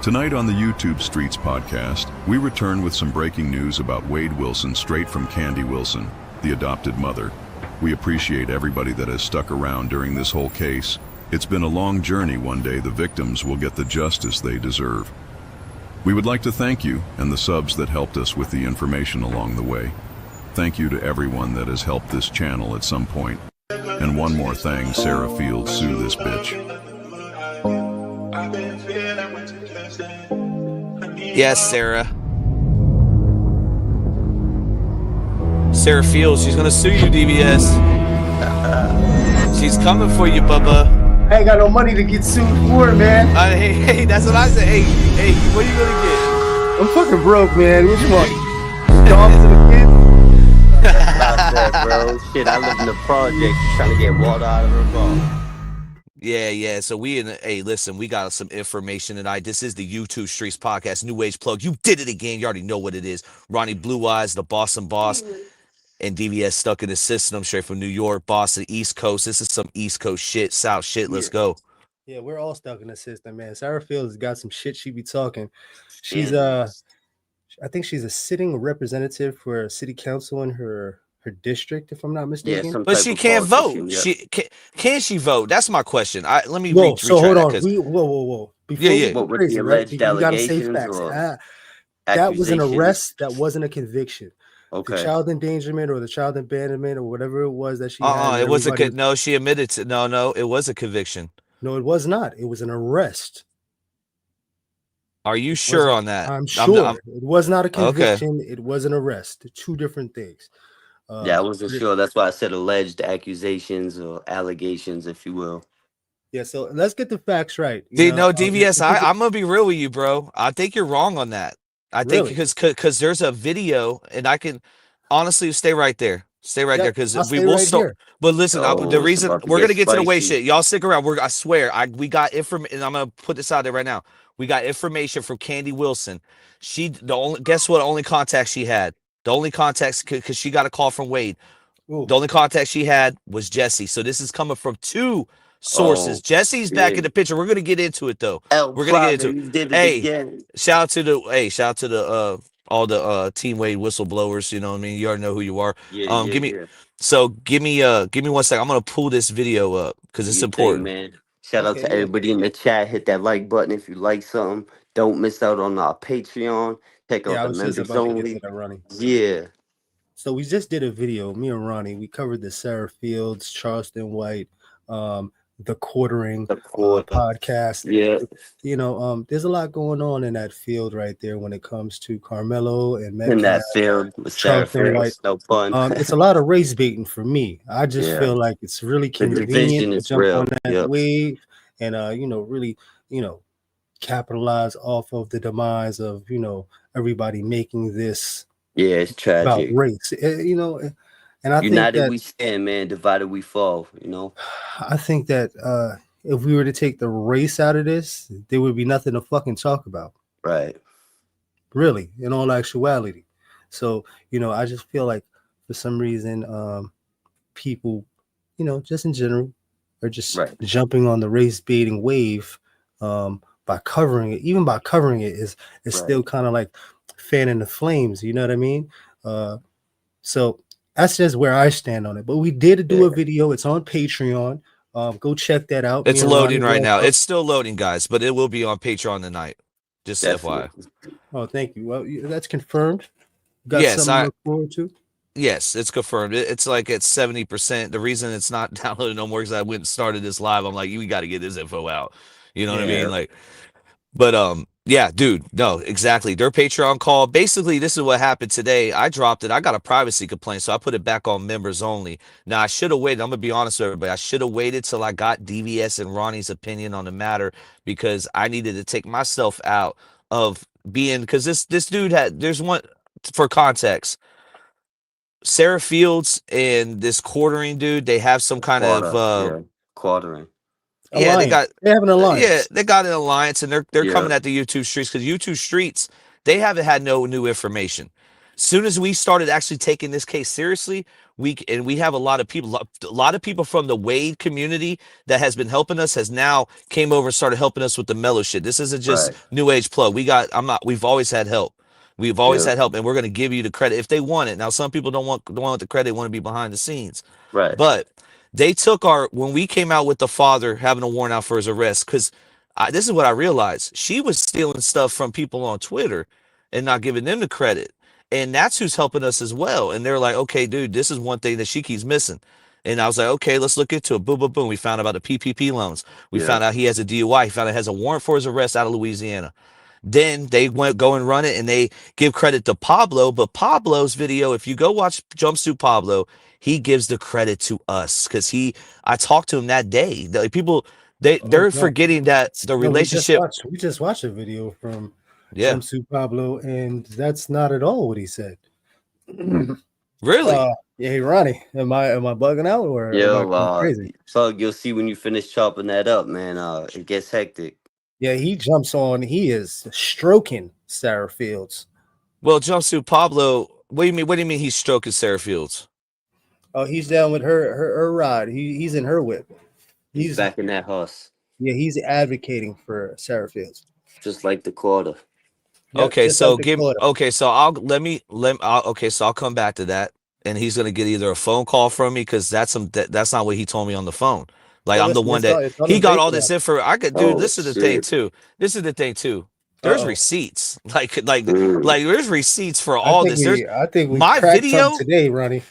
Tonight on the YouTube Streets podcast, we return with some breaking news about Wade Wilson straight from Candy Wilson, the adopted mother. We appreciate everybody that has stuck around during this whole case. It's been a long journey. One day the victims will get the justice they deserve. We would like to thank you and the subs that helped us with the information along the way. Thank you to everyone that has helped this channel at some point. And one more thing, Sarah Fields, sue this bitch. Yes, Sarah. Sarah Fields, she's gonna sue you, DVS. She's coming for you, Bubba. I ain't got no money to get sued for, man. Hey, that's what I said. Hey, what are you gonna get? I'm fucking broke, man. What you want? Dogs to the kids? About that, bro. Shit, I live in the project trying to get water out of her ball. Yeah. So hey, listen, we got some information tonight. This is the YouTube Streets podcast, New Age Plug. You did it again. You already know what it is. Ronnie Blue Eyes, the Boston boss, and DVS stuck in the system, straight from New York, Boston, East Coast. This is some East Coast shit, South shit. Let's go. Yeah, we're all stuck in the system, man. Sarah Fields has got some shit she be talking. She's I think she's a sitting representative for city council in her district, if I'm not mistaken. Yeah, but she can't vote. She can she vote? That's my question. Let me whoa. So hold on. Whoa. Before What were the alleged you gotta say allegations facts. or That was an arrest. That wasn't a conviction. Okay. The child endangerment or the child abandonment or whatever it was that she had. It was no. She admitted to no. It was a conviction. No, it was not. It was an arrest. Are you sure on that? I'm sure. It was not a conviction. Okay. It was an arrest. Two different things. Yeah, I wasn't sure. That's why I said alleged accusations or allegations, if you will. Yeah, so let's get the facts right. DVS, I'm gonna be real with you, bro. I think you're wrong on that. I think because there's a video, and I can honestly stay right there. Stay right there because we will start. But listen, the reason we're gonna get to the way shit. Y'all stick around. I swear, we got information, and I'm gonna put this out there right now. We got information from Candy Wilson. Guess what? Only contact she had. The only contact, because she got a call from Wade. Ooh. The only contact she had was Jesse. So this is coming from two sources. Jesse's back in the picture. We're gonna get into it though. We're gonna get into it. Hey, shout out to the all the Team Wade whistleblowers. You know what I mean? You already know who you are. Give me 1 second. I'm gonna pull this video up because it's important, man. Shout out to everybody in the chat. Hit that like button if you like something. Don't miss out on our Patreon. Check out the members only. Yeah. So we just did a video, me and Ronnie. We covered the Sarah Fields, Charleston White, the quartering podcast. Yeah. There's a lot going on in that field right there when it comes to Carmelo and Metcalf, in that field with Sarah Fields. No fun. It's a lot of race baiting for me. I just feel like it's really convenient to jump on that wave and really, capitalize off of the demise of, everybody making this it's tragic about race, and I united think that, we stand, man. Divided we fall. I think that if we were to take the race out of this, there would be nothing to fucking talk about, right? Really, in all actuality. So I just feel like for some reason people just in general are just jumping on the race baiting wave by covering it. Even by covering it is still kind of like fanning the flames, you know what I mean? So that's just where I stand on it. But we did do a video. It's on Patreon. Go check that out. It's loading right now. It's still loading, guys, but it will be on Patreon tonight. Just FYI. Oh, thank you. Well, that's confirmed. Yes, something to look forward to? Yes, it's confirmed. It's like at 70%. The reason it's not downloaded no more because I went and started this live. I'm like, we got to get this info out. You know what I mean? Like, but yeah, dude, no, exactly. Their Patreon call. Basically, this is what happened today. I dropped it. I got a privacy complaint, so I put it back on members only. Now, I should have waited. I'm gonna be honest with everybody. I should have waited till I got DVS and Ronnie's opinion on the matter because I needed to take myself out of being because this dude there's one for context. Sarah Fields and this quartering dude, they have some kind of quartering. Yeah, they have an alliance. Yeah, they got an alliance, and they're coming at the YouTube Streets because YouTube Streets, they haven't had no new information. soon as we started actually taking this case seriously, we have a lot of people from the Wade community that has been helping us has now came over and started helping us with the mellow shit. This isn't just new age plug. We've always had help. We've always had help, and we're gonna give you the credit if they want it. Now, some people don't want the credit; they want to be behind the scenes. Right. But they took when we came out with the father having a warrant out for his arrest, because this is what I realized: she was stealing stuff from people on Twitter and not giving them the credit, and that's who's helping us as well. And they're like, "Okay, dude, this is one thing that she keeps missing." And I was like, "Okay, let's look into it." Boom, boom, boom. We found out about the PPP loans. We found out he has a DUI. He found out he has a warrant for his arrest out of Louisiana. Then they go and run it, and they give credit to Pablo. But Pablo's video, if you go watch Jumpsuit Pablo, he gives the credit to us because I talked to him that day. People, they're forgetting that the relationship. We just watched a video from Jumpsuit Pablo, and that's not at all what he said. Really? Hey, Ronnie, am I bugging out or am I crazy? So you'll see when you finish chopping that up, man. It gets hectic. Yeah, he jumps on. He is stroking Sarah Fields. Well, Jumpsuit Pablo, what do you mean? What do you mean he's stroking Sarah Fields? Oh, he's down with her ride. He's in her whip. He's back in that horse. Yeah, he's advocating for Sarah Fields. Just like the quarter. Yep, okay, so so I'll come back to that, and he's gonna get either a phone call from me because that's not what he told me on the phone. Like, I'm the one that he got all this info. This is the thing too. This is the thing too. There's receipts. Like there's receipts for all this. I think we my video today, Ronnie.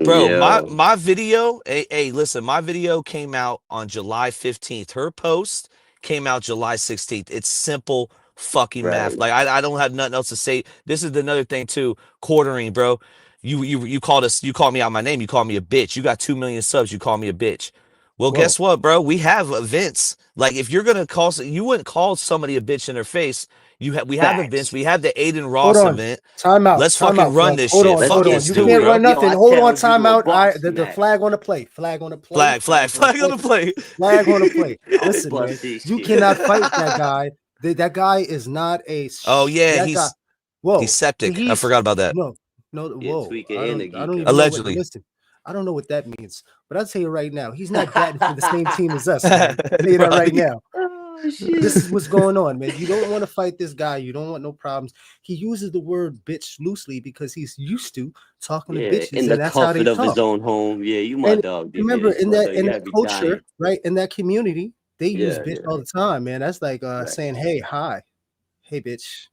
Bro, my video. Hey, listen, my video came out on July 15th. Her post came out July 16th. It's simple fucking math. Like, I don't have nothing else to say. This is another thing too. Quartering, bro. You called me out my name. You called me a bitch. You got 2 million subs. You call me a bitch. Well, guess what, bro? We have events. Like, if you're gonna you wouldn't call somebody a bitch in their face. We have events. We have the Aiden Ross event. Time out. Let's fucking run this shit. Hold on. You can't run nothing. Hold on. Time out. The flag on the play. Flag on the play. Flag on the play. Flag on the play. Listen, man. You cannot fight that guy. That guy is not a. Oh yeah, he's septic. I forgot about that. No. Whoa. I don't allegedly. Listen. I don't know what that means, but I'll tell you right now, he's not batting for the same team as us. Man. Right now. This is what's going on, man. You don't want to fight this guy. You don't want no problems. He uses the word bitch loosely because he's used to talking to bitches. In the comfort of his own home. Yeah, you my dog. Remember, in that culture, right, in that community, they use bitch all the time, man. That's like saying, hey, hi. Hey, bitch.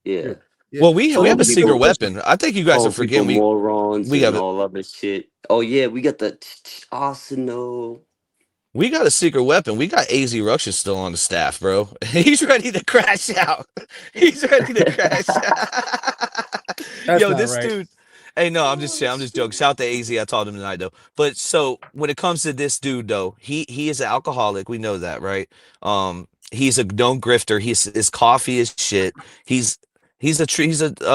Yeah. Well, we have a secret weapon. I think you guys are forgetting we have all of this shit. Oh yeah, we got the arsenal. We got a secret weapon. We got AZ Russian still on the staff, bro. He's ready to crash out. He's ready to crash out. Yo, this dude. Hey, no, I'm just joking. Shout out to AZ. I talked to him tonight though. But so when it comes to this dude though, he is an alcoholic. We know that, right? He's a known grifter. His coffee is shit. He's a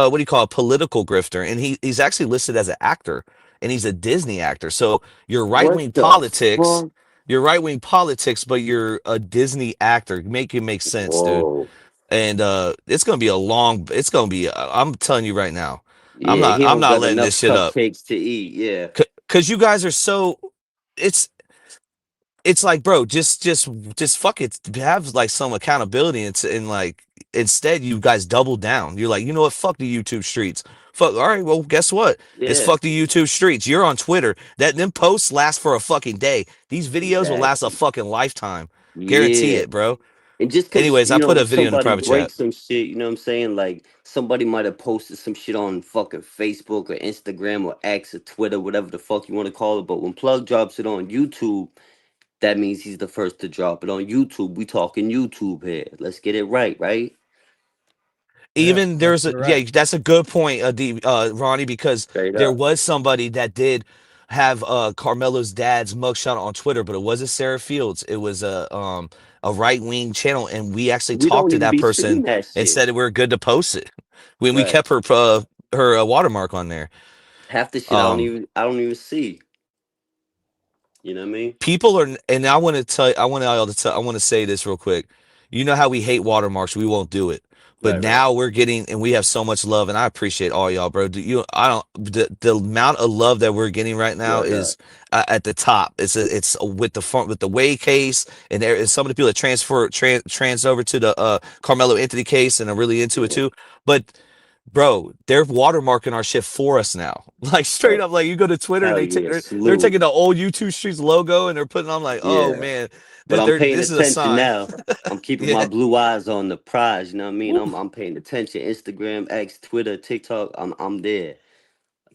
what do you call a political grifter, and he's actually listed as an actor, and he's a Disney actor. So you're right-wing politics. Fuck? You're right-wing politics, but you're a Disney actor. Make it make sense, dude. And it's gonna be I'm telling you right now. Yeah, I'm not letting this shit up. Cakes to eat, yeah. Cause you guys are so it's like, bro, just fuck it. Have like some accountability and like instead you guys double down. You're like, you know what? Fuck the YouTube streets. Fuck. All right. Well, guess what? Yeah. It's fuck the YouTube streets. You're on Twitter. Them posts last for a fucking day. These videos will last a fucking lifetime. Guarantee it, bro. And just anyways, I put a video in the private chat. Some shit, you know what I'm saying? Like somebody might have posted some shit on fucking Facebook or Instagram or X or Twitter, whatever the fuck you want to call it. But when Plug drops it on YouTube, that means he's the first to drop it on YouTube. We talking YouTube here. Let's get it right? Even that's a good point, Ronnie, because there was somebody that did have Carmelo's dad's mugshot on Twitter, but it wasn't Sarah Fields. It was a right-wing channel, and we actually talked to that person and said we were good to post it. When we kept her watermark on there. Half the shit I don't even see. You know what I mean? People are, and I want to say this real quick. you know how we hate watermarks, we won't do it. But now we're getting, and we have so much love, and I appreciate all y'all, bro. The amount of love that we're getting right now is at the top. It's with the Wade case, and some of the people that trans over to the Carmelo Anthony case, and are really into it too. But bro, they're watermarking our shit for us now. Like straight up, like you go to Twitter and they're taking the old YouTube Streets logo and they're putting on like, oh man, but I'm paying this is a attention sign. now. I'm keeping my blue eyes on the prize. You know what I mean? I'm paying attention. Instagram, X, Twitter, TikTok. I'm there,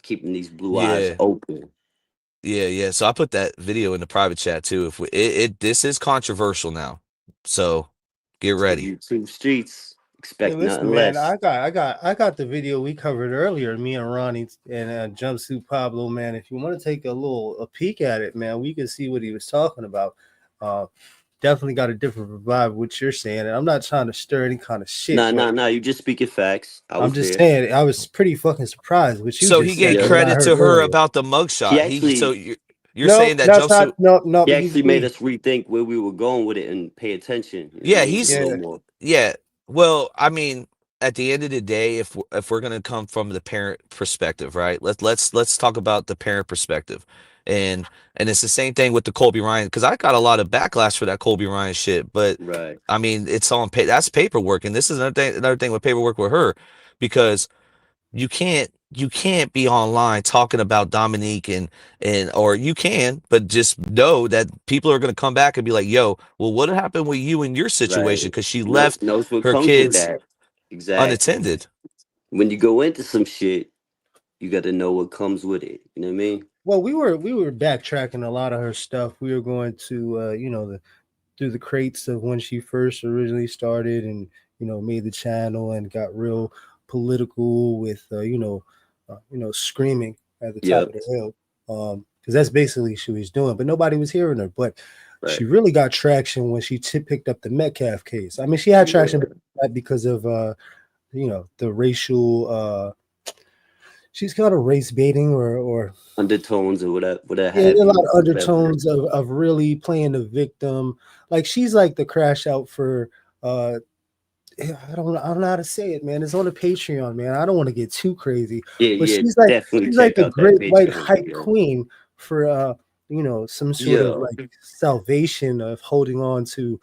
keeping these blue eyes open. Yeah. So I put that video in the private chat too. If this is controversial now, so get ready. YouTube Streets. Expect nothing man, less. I got the video we covered earlier, me and Ronnie and Jumpsuit Pablo, man. If you want to take a peek at it, man, we can see what he was talking about. Definitely got a different vibe what you're saying, and I'm not trying to stir any kind of shit. Nah. You just speaking facts. I'm just saying I was pretty fucking surprised with you. So he gave credit to her about the mugshot. You're saying that Jumpsuit? No. He actually made us rethink where we were going with it and pay attention. Yeah. Well, I mean, at the end of the day, if we're gonna come from the parent perspective, right? Let's talk about the parent perspective, and it's the same thing with the Kobe Bryant, because I got a lot of backlash for that Kobe Bryant shit. But I mean, it's on that's paperwork, and this is another thing with paperwork with her, because you can't be online talking about Dominique or you can, but just know that people are going to come back and be like, yo, well, what happened with you in your situation? Because she left her kids unattended. When you go into some shit, you got to know what comes with it. You know what I mean? Well, we were backtracking a lot of her stuff. We were going to through the crates of when she first originally started and made the channel and got real political with screaming at the top of the hill, because that's basically what she was doing, but nobody was hearing her. But she really got traction when she picked up the Metcalf case. I mean, she had traction because of the racial she's kind of race baiting or undertones or whatever. A lot of undertones of really playing the victim. Like she's like the crash out for I don't know how to say it, man. It's on a Patreon, man. I don't want to get too crazy. But she's like the great white hype queen for some sort of like salvation of holding on to,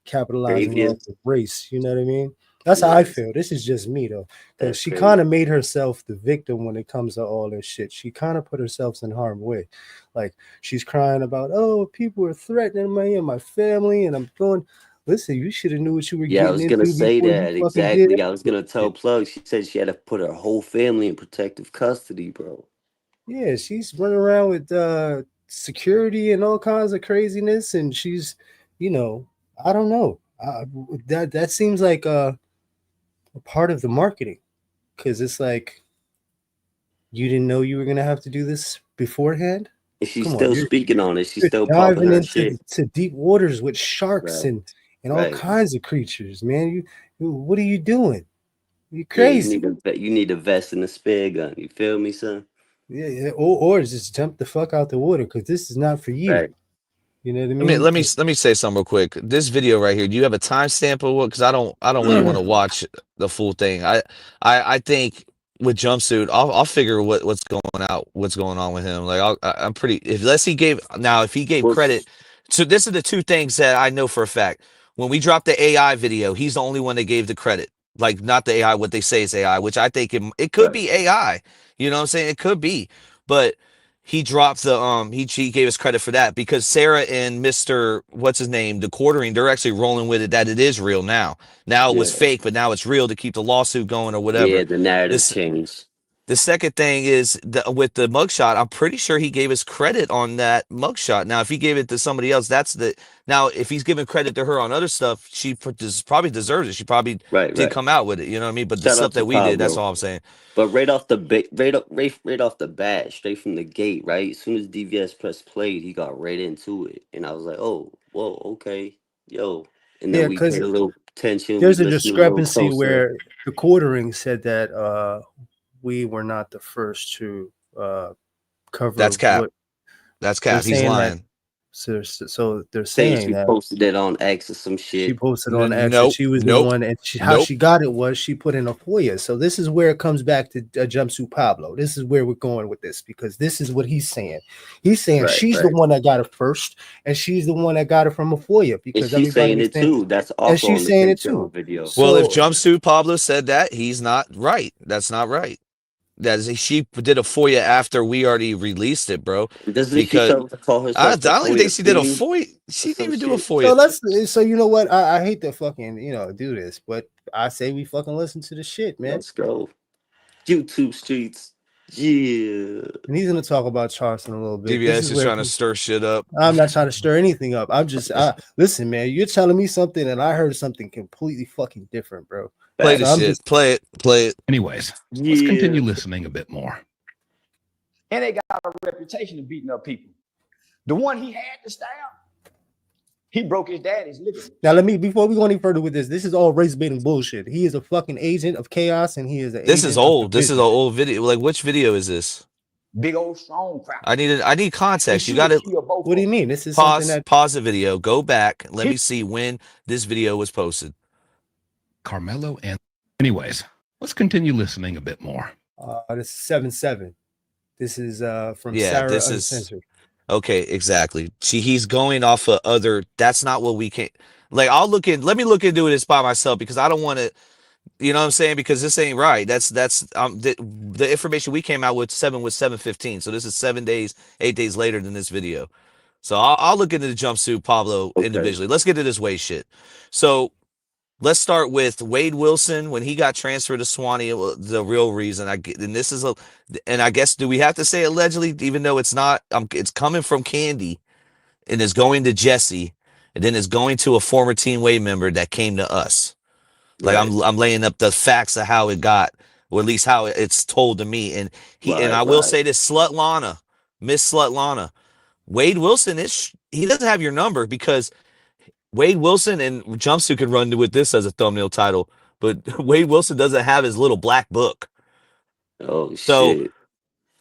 capitalizing on the race. You know what I mean? That's how I feel. This is just me though. Because she kind of made herself the victim when it comes to all this shit. She kind of put herself in harm's way. Like she's crying about, oh, people are threatening me and my family, and I'm going. Listen, you should have knew what you were getting into. Yeah, I was gonna say that exactly. I was gonna tell Plug. She said she had to put her whole family in protective custody, bro. Yeah, she's running around with security and all kinds of craziness, and she's, I don't know. That seems like a part of the marketing, because it's like you didn't know you were gonna have to do this beforehand. And she's still speaking on it. She's still diving into deep waters with sharks and all kinds of creatures, man. What are you doing? You crazy. You need a vest and a spear gun. You feel me, son? Yeah. Or just jump the fuck out the water, because this is not for you. Right. You know what I mean? Let me say something real quick. This video right here, do you have a timestamp or what? Because I don't really want to watch the full thing. I think with Jumpsuit, I'll figure what's going on with him. Like I'm pretty, if he gave credit. So this are the two things that I know for a fact. When we dropped the AI video, he's the only one that gave the credit. Like not the AI, what they say is AI, which I think it could be AI. You know what I'm saying? It could be, but he dropped the he gave us credit for that, because Sarah and Mr. what's his name, the quartering, they're actually rolling with it that it is real now. Now it was fake, but now it's real to keep the lawsuit going or whatever. Yeah, the narrative changed. The second thing is with the mugshot, I'm pretty sure he gave us credit on that mugshot. Now, if he gave it to somebody else, now if he's giving credit to her on other stuff, she probably deserves it. She probably did come out with it. You know what I mean? But the stuff that we did, that's all I'm saying. But right off the bat, straight from the gate, right? As soon as DVS pressed play, he got right into it, and I was like, oh, whoa, okay, yo. And then we paid a little attention. There's a discrepancy where the quartering said that we were not the first to cover. That's cap. That's cap. He's lying. So they're Saying saying she that posted it on X or some she shit. posted on X and Nope, she was the nope, one, and how nope. she got it was she put in a FOIA. So this is where it comes back to Jumpsuit Pablo. This is where we're going with this, because this is what he's saying. He's saying she's the one that got it first, and she's the one that got it from a FOIA, And because she's everybody saying was it saying, too. That's and also she's on the saying it Takedown too. video. Well, if So Jumpsuit Pablo said that, he's not right. That's not right. That is, she did a FOIA after we already released it, bro. Doesn't she Because call I herself the don't even think FOIA she did a queen FOIA. or She didn't some even do a shit? FOIA. so you know what? I hate to fucking do this, but I say we fucking listen to the shit, man. Let's go. YouTube streets. Yeah. And he's gonna talk about Charleston a little bit. This DBS is is where trying to stir shit up. I'm not trying to stir anything up. I'm just listen, man. You're telling me something, and I heard something completely fucking different, bro. Play So the shit. Play it. Anyways, let's continue listening a bit more. And they got a reputation of beating up people. The one he had to stab, he broke his daddy's liver. Now before we go any further with this is all race baiting bullshit. He is a fucking agent of chaos, and he is an This agent is old. of This is an old video. Like, which video is this? Big old strong crap. I need context. You got to What do you mean? This is something that pause the video. Go back. Let me see when this video was posted. Carmelo Anthony. Anyways, let's continue listening a bit more. this is 7-7. This is from Yeah, Sarah this Uncensored. Okay, exactly. See, he's going off of other. That's not what we can. Like, let me look into this by myself, because I don't want to. You know what I'm saying? Because this ain't right. That's the information we came out with 7:15. So this is 8 days later than this video. So I'll look into the Jumpsuit Pablo individually. Let's get to this Wade shit. So let's start with Wade Wilson when he got transferred to Swanee. The real reason I guess, do we have to say allegedly, even though it's not? It's coming from Candy, and it's going to Jesse, and then it's going to a former Team Wade member that came to us. Like, right. I'm laying up the facts of how it got, or at least how it's told to me. And I will say this: Miss Slutlana, Wade Wilson he doesn't have your number, because Wade Wilson and Jumpsuit could run with this as a thumbnail title, but Wade Wilson doesn't have his little black book. Oh, so shit.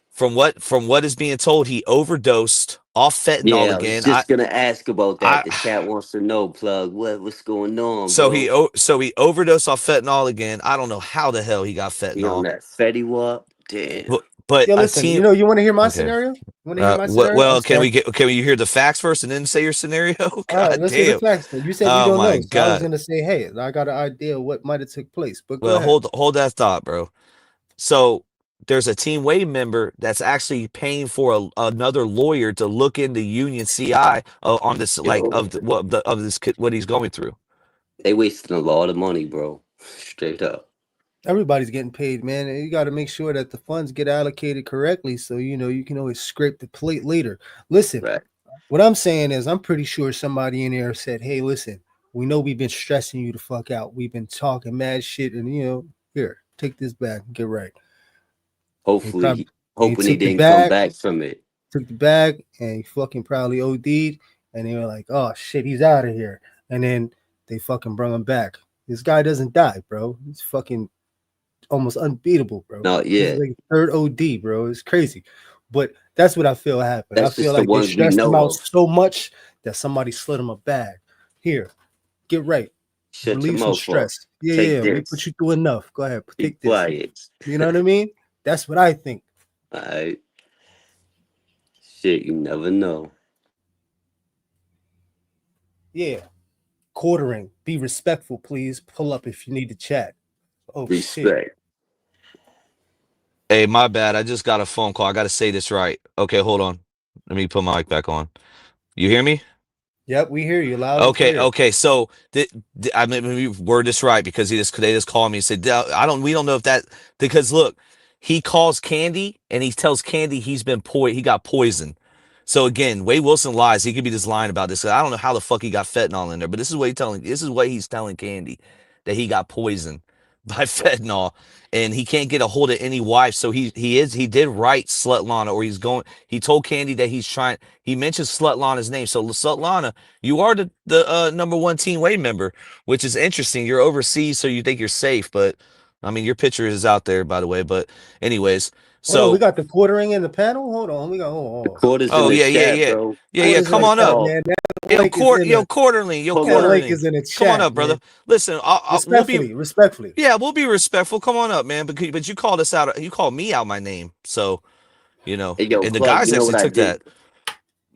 From what is being told, he overdosed off fentanyl again. I was just gonna ask about that. The chat wants to know, Plug, what's going on. So bro? he overdosed off fentanyl again. I don't know how the hell he got fentanyl. He on that Fetty Wap? Damn. But listen, you want to hear my scenario? You want to hear my scenario? Well, can you hear the facts first and then say your scenario? God let's damn. hear the facts. You said you don't know. So God. I was gonna say, hey, I got an idea of what might have took place. But hold that thought, bro. So there's a Team Wade member that's actually paying for another lawyer to look into Union CI on this, what he's going through. They wasting a lot of money, bro. Straight up. Everybody's getting paid, man. And you got to make sure that the funds get allocated correctly, so you can always scrape the plate later. Listen, what I'm saying is, I'm pretty sure somebody in there said, "Hey, listen, we know we've been stressing you the fuck out. We've been talking mad shit, and here, take this back and get right." Hopefully, he didn't come back from it. Took the bag and he fucking probably OD'd, and they were like, "Oh shit, he's out of here." And then they fucking brought him back. This guy doesn't die, bro. He's fucking almost unbeatable, bro. No, yeah. Like third OD, bro. It's crazy. But that's what I feel happened. That's I feel like they stressed him out so much that somebody slid him a bag. Here, get right. Relieve some stress. Yeah, we put you through enough. Go ahead, take this. Quiet. You know what I mean? That's what I think. All right. Shit, you never know. Yeah. Quartering. Be respectful, please. Pull up if you need to chat. Oh, respect. Shit. Hey, my bad. I just got a phone call. I got to say this right. Okay, hold on. Let me put my mic back on. You hear me? Yep, we hear you loud. Okay. So I mean, we word this right, because they just called me and said, we don't know if that, because look, he calls Candy and he tells Candy he got poisoned. So again, Wade Wilson lies. He could be just lying about this. I don't know how the fuck he got fentanyl in there, but this is what he's telling Candy, that he got poisoned by fentanyl, and he can't get a hold of any wife. So he did write Slutlana, or he told Candy that he mentioned Slutlana's name. So Slutlana, you are the number one Team Wade member, which is interesting. You're overseas, so you think you're safe, but I mean, your picture is out there, by the way. But anyways, so we so got the quartering in the panel. Hold on, we got. The quarters in oh the yeah, yeah, chat, yeah, bro. yeah, yeah. Quarters in Come the on chat, up, man. That link is in the. quarterly, That link quarterly. is in the Come on chat, up, brother. man. Listen, we'll be Respectfully. yeah, we'll be respectful. Come on up, man. But you called us out. You called me out my name, so you know. Hey, yo, And the Plug, guys you know actually what I took that. did?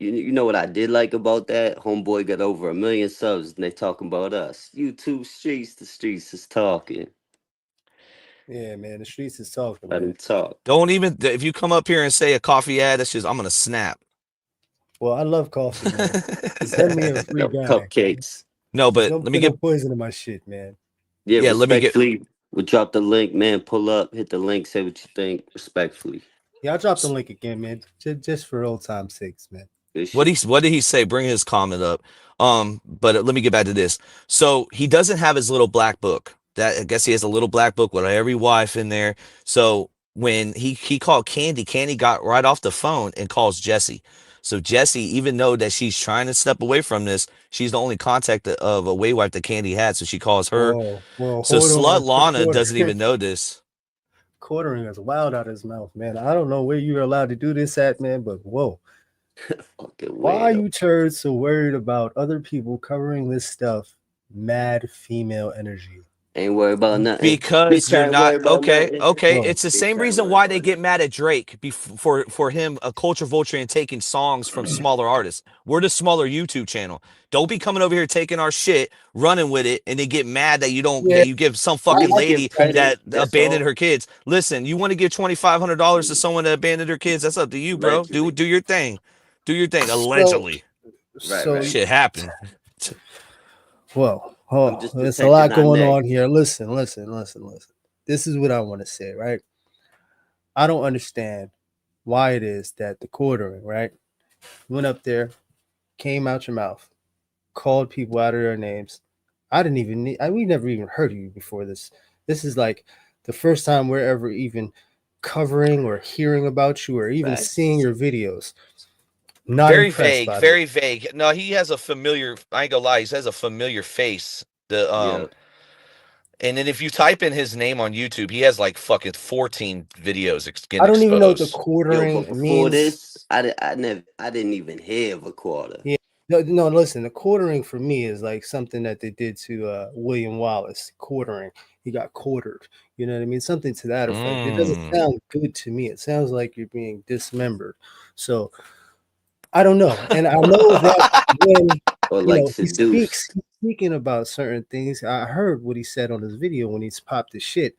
You know what I did like about that? Homeboy got over 1 million subs, and they talking about us. YouTube streets, the streets is talking. Yeah, man, the streets is talking. Let Man. him talk. Don't even if you come up here and say a coffee ad, that's just I'm gonna snap. Well, I love coffee, man. Send me a free guy. Cupcakes. No, but Don't let me put no get poison in my shit, man. Yeah, let me get. respectfully, we'll drop the link, man. Pull up, hit the link, say what you think, respectfully. Yeah, I'll drop the link again, man. Just for old time's sakes, man. What did he say? Bring his comment up. But let me get back to this. So he doesn't have his little black book. That I guess he has a little black book with every wife in there. So when he called Candy, Candy got right off the phone and calls Jesse. So Jesse, even though that she's trying to step away from this, she's the only contact of a way wife that Candy had. So she calls her. Well, So hold Slut on. Lana doesn't even know this. Quartering is wild out of his mouth, man. I don't know where you're allowed to do this at, man, but whoa. Why are you turds so worried about other people covering this stuff? Mad female energy. Ain't worried about nothing. Because you're not okay. Okay, Whoa. it's the same reason why they get mad at Drake for him a culture vulture and taking songs from smaller artists. We're the smaller YouTube channel. Don't be coming over here taking our shit, running with it, and then get mad that you don't that you give some fucking lady that abandoned her kids. Listen, you want to give $2,500 to someone that abandoned her kids? That's up to you, bro. Do your thing. Do your thing. Allegedly, So shit happened. Well, there's a lot going on here. Listen. This is what I want to say, right? I don't understand why it is that the quartering, right? Went up there, came out your mouth, called people out of their names. I didn't even we never even heard of you before this. This is like the first time we're ever even covering or hearing about you or even seeing your videos. Not very impressed vague, very vague. No, he has a familiar. I ain't gonna lie, he has a familiar face. And then if you type in his name on YouTube, he has like fucking 14 videos getting I don't even know what the exposed. quartering means. This, I didn't even hear of a quarter. Yeah, no. Listen, the quartering for me is like something that they did to William Wallace. Quartering, he got quartered. You know what I mean? Something to that effect. It doesn't sound good to me. It sounds like you're being dismembered. So I don't know, and I know that when he's speaking about certain things. I heard what he said on his video when he's popped his shit.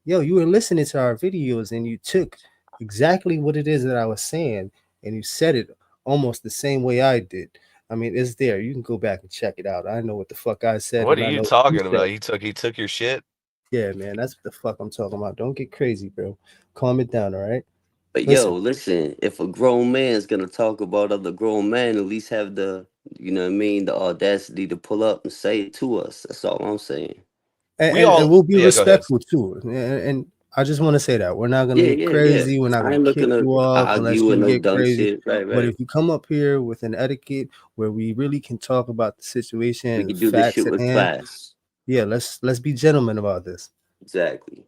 Yo, you were listening to our videos and you took exactly what it is that I was saying and you said it almost the same way I did. I mean, it's there. You can go back and check it out. I know what the fuck I said. What are you talking about? He took your shit? Yeah, man, that's what the fuck I'm talking about. Don't get crazy, bro. Calm it down, all right? But listen, if a grown man's gonna talk about other grown men, at least have the, you know what I mean, the audacity to pull up and say it to us. That's all I'm saying. And we'll be respectful too. And I just want to say that we're not gonna get crazy. We're not gonna kick you off unless you get crazy. Right. But if you come up here with an etiquette where we really can talk about the situation, we can do this shit with class. Yeah, let's be gentlemen about this. Exactly.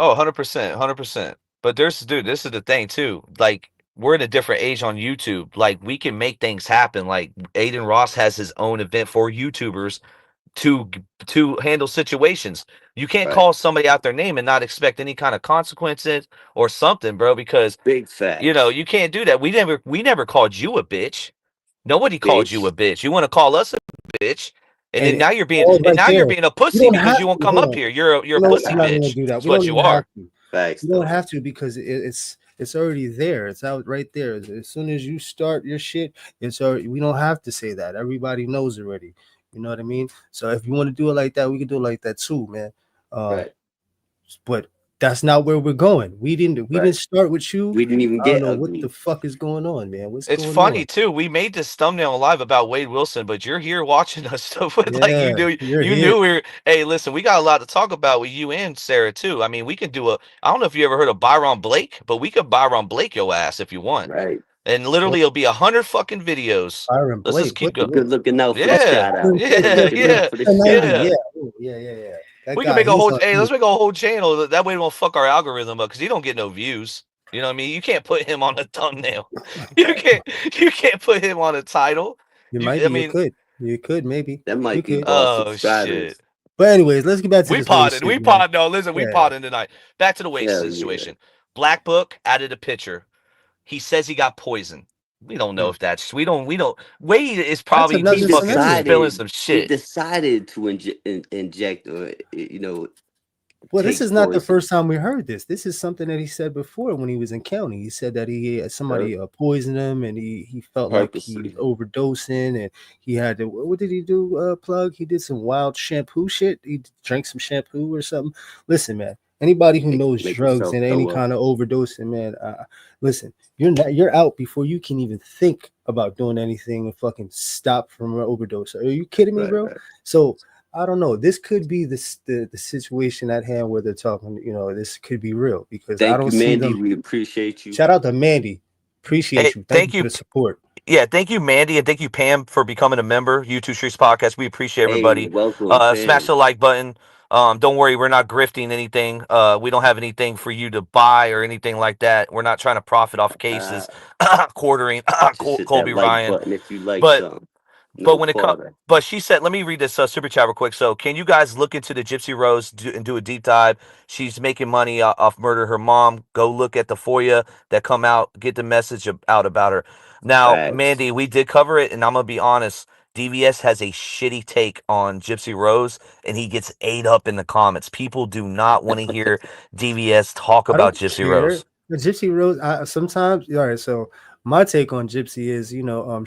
Oh, 100%. But this is the thing too. Like, we're in a different age on YouTube. Like, we can make things happen. Like, Aiden Ross has his own event for YouTubers to handle situations. You can't call somebody out their name and not expect any kind of consequences or something, bro, because big fact. You know, you can't do that. We never called you a bitch. Nobody called you a bitch. You want to call us a bitch. And then now you're being you're being a pussy because you won't come up here. You're a pussy bitch. Do that. That's what you are. Facts, you don't have to because it's already there. It's out right there. As soon as you start your shit, it's already. We don't have to say that. Everybody knows already. You know what I mean? So if you want to do it like that, we can do it like that too, man. But that's not where we're going. We didn't start with you. We didn't even get ugly. What the fuck is going on, man? It's funny too. We made this thumbnail live about Wade Wilson, but you're here watching us. Like you knew we were. Hey, listen, we got a lot to talk about with you and Sarah too. I mean, we can do I don't know if you ever heard of Byron Blake, but we could Byron Blake your ass if you want. Right. And literally, it'll be 100 fucking videos. Byron Let's just keep going. Good looking out for the Yeah, shout out. Yeah. We can make a whole. Hey, let's make a whole channel. That way, we won't fuck our algorithm up because he don't get no views. You know what I mean? You can't put him on a thumbnail. You can't put him on a title. You could maybe. That might be shit. But anyways, let's get back to this. We potted. No, listen, we potted tonight. Back to the weight situation. Black Book added a picture. He says he got poisoned. We don't know if that's we don't. Wade is probably spilling some shit. He decided to inject or Well, this is not the first time we heard this. This is something that he said before when he was in county. He said that he had somebody poisoned him, and he felt like he was overdosing, and he had to. What did he do? Plug. He did some wild shampoo shit. He drank some shampoo or something. Listen, man. Anybody who knows drugs and any kind of overdosing, man, listen. You're out before you can even think about doing anything and fucking stop from an overdose. Are you kidding me, bro? Right. So. I don't know. This could be the situation at hand where they're talking. This could be real because I don't see Mandy. We appreciate you. Shout out to Mandy. Appreciate you. Thank you for the support. Yeah, thank you, Mandy, and thank you, Pam, for becoming a member. YouTube Streets Podcast. We appreciate everybody. Welcome. Smash the like button. Don't worry, we're not grifting anything. We don't have anything for you to buy or anything like that. We're not trying to profit off cases, quartering Colby Ryan. If you like something. But when it comes, but she said, let me read this super chat real quick. So, can you guys look into the Gypsy Rose and do a deep dive? She's making money off murder her mom. Go look at the FOIA that come out. Get the message out about her. Now, Mandy, we did cover it, and I'm gonna be honest. DVS has a shitty take on Gypsy Rose, and he gets ate up in the comments. People do not want to hear DVS talk about Gypsy Rose. The Gypsy Rose, sometimes. All right, so. My take on Gypsy is,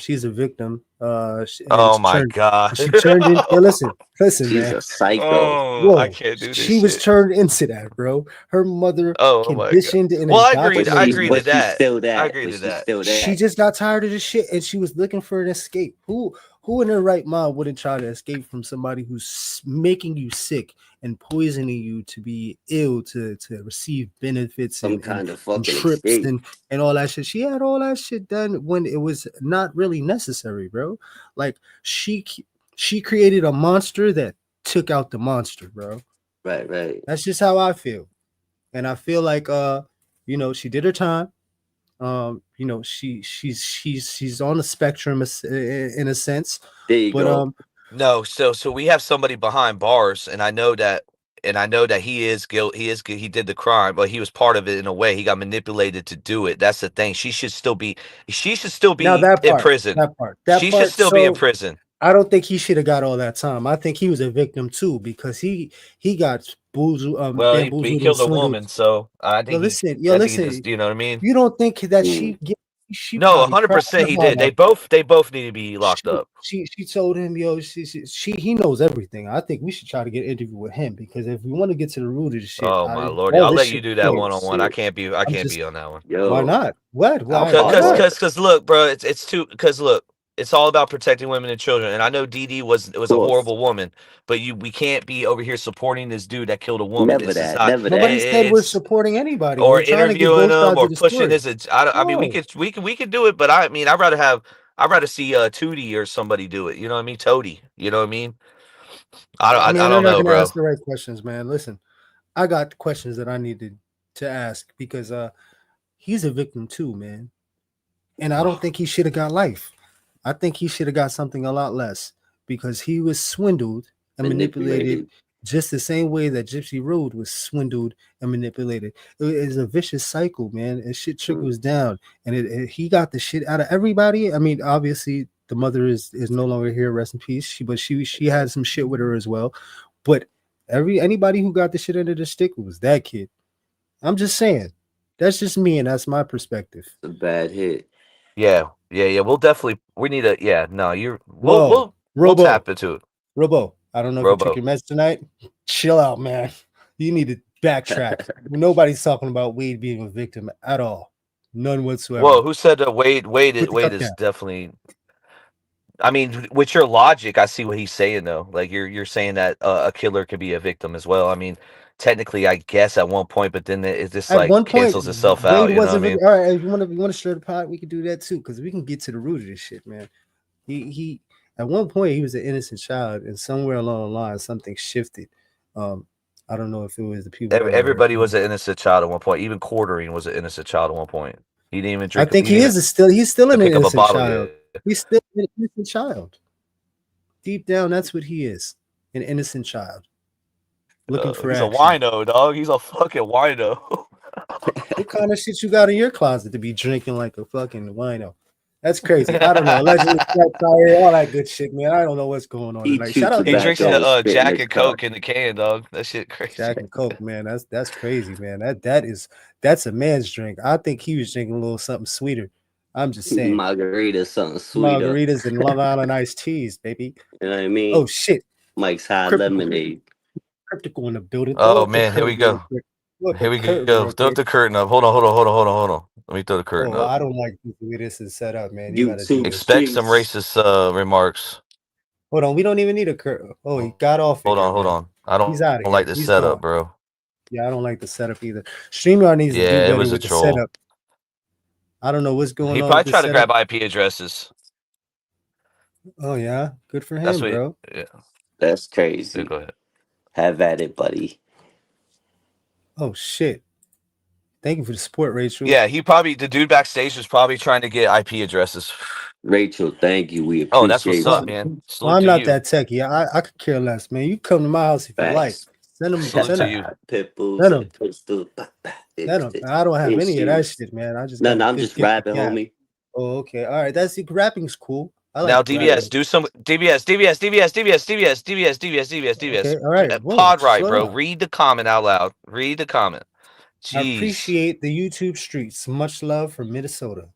she's a victim. God! She turned in. Listen, she's man. A psycho. Whoa, I can't do this. She was turned into that, bro. Her mother conditioned in. Well, I agree to that. I agree to that. She just got tired of the shit, and she was looking for an escape. Who in her right mind wouldn't try to escape from somebody who's making you sick and poisoning you to be ill to receive benefits and kind of fucking trips and all that shit? She had all that shit done when it was not really necessary, bro. Like she created a monster that took out the monster, bro. Right. That's just how I feel. And I feel like she did her time. She's on the spectrum in a sense. There you go. No, so we have somebody behind bars, and I know that he is guilty. He did the crime, but he was part of it in a way. He got manipulated to do it. That's the thing. She should still be in prison. She should still be in prison. I don't think he should have got all that time. I think he was a victim too because he got bamboozled. He killed a woman, so I think. Listen, you know what I mean? You don't think that she no, 100% he did. They both need to be locked up. She told him, he knows everything. I think we should try to get an interview with him because if we want to get to the root of the shit. Oh my lord, I'll let you do that one-on-one. I can't be on that one. Why not? What? Because look, bro, it's too. Because look, it's all about protecting women and children. And I know Dee Dee was a horrible woman, but we can't be over here supporting this dude that killed a woman. Never Nobody said we're supporting anybody or interviewing them or pushing this. I mean, we can do it, but I mean, I'd rather see Tootie or somebody do it. You know what I mean? Toady. You know what I mean? I don't know, bro. Ask the right questions, man. Listen, I got questions that I needed to ask because he's a victim too, man. And I don't think he should have got life. I think he should have got something a lot less because he was swindled and manipulated just the same way that Gypsy Rose was swindled and manipulated. It is a vicious cycle, man. And shit trickles down. And he got the shit out of everybody. I mean, obviously, the mother is no longer here. Rest in peace. She had some shit with her as well. But anybody who got the shit under the stick was that kid. I'm just saying. That's just me, and that's my perspective. A bad hit. Yeah. We'll tap into it. Robo, I don't know if you took your meds tonight. Chill out, man. You need to backtrack. Nobody's talking about Wade being a victim at all. None whatsoever. Whoa, who said that Wade is definitely I mean, with your logic, I see what he's saying though. Like you're saying that a killer could be a victim as well. I mean, technically, I guess at one point, but then it just At like one point, cancels itself Wade out. You know what I wasn't. mean? All right, if you want to stir the pot, we can do that too, because we can get to the root of this shit, man. He at one point he was an innocent child, and somewhere along the line something shifted. I don't know if it was the people. Everybody was an innocent child at one point. Even Quartering was an innocent child at one point. He didn't even I drink. think He didn't he's still an pick up a innocent bottle child. yet. He's still an innocent child. Deep down, that's what he is, an innocent child. Looking for he's action. a wino, dog. He's a fucking wino. What kind of shit you got in your closet to be drinking like a fucking wino? That's crazy. I don't know. Allegedly, all that good shit, man. I don't know what's going on tonight. Shout out. He drinks the Jack and Coke in the can, dog. That shit crazy. Jack and Coke, man. That's crazy, man. That's a man's drink. I think he was drinking a little something sweeter. I'm just saying. Margaritas, something sweeter. Margaritas and Long Island iced teas, baby. You know what I mean? Oh shit. Mike's Hot Lemonade. Cryptical in the building. Oh man, here we go. Here we go. Throw the curtain up. Hold on. Let me throw the curtain up. I don't like the way this is set up, man. You gotta do expect some racist remarks. Hold on, we don't even need a curtain. Oh, he got off. Hold on. I don't like the setup, bro. Yeah, I don't like the setup either. StreamYard needs to do better with the setup. I don't know what's going on. He probably tried to grab IP addresses. Oh yeah, good for him, bro. Yeah, that's crazy. Yeah, go ahead. Have at it, buddy. Oh shit! Thank you for the support, Rachel. Yeah, the dude backstage was probably trying to get IP addresses. Rachel, thank you. We appreciate that's what's up, man. Well, I'm not that techie. I could care less, man. You come to my house if you like. Send them. Send them. I don't have any of that shit, man. I just I'm just rapping, homie. Oh, okay. All right. That's rapping's cool. Now DBS, do some DBS. Okay, all right. Pod right, bro. Read the comment out loud. Read the comment. Jeez. I appreciate the YouTube streets. Much love from Minnesota.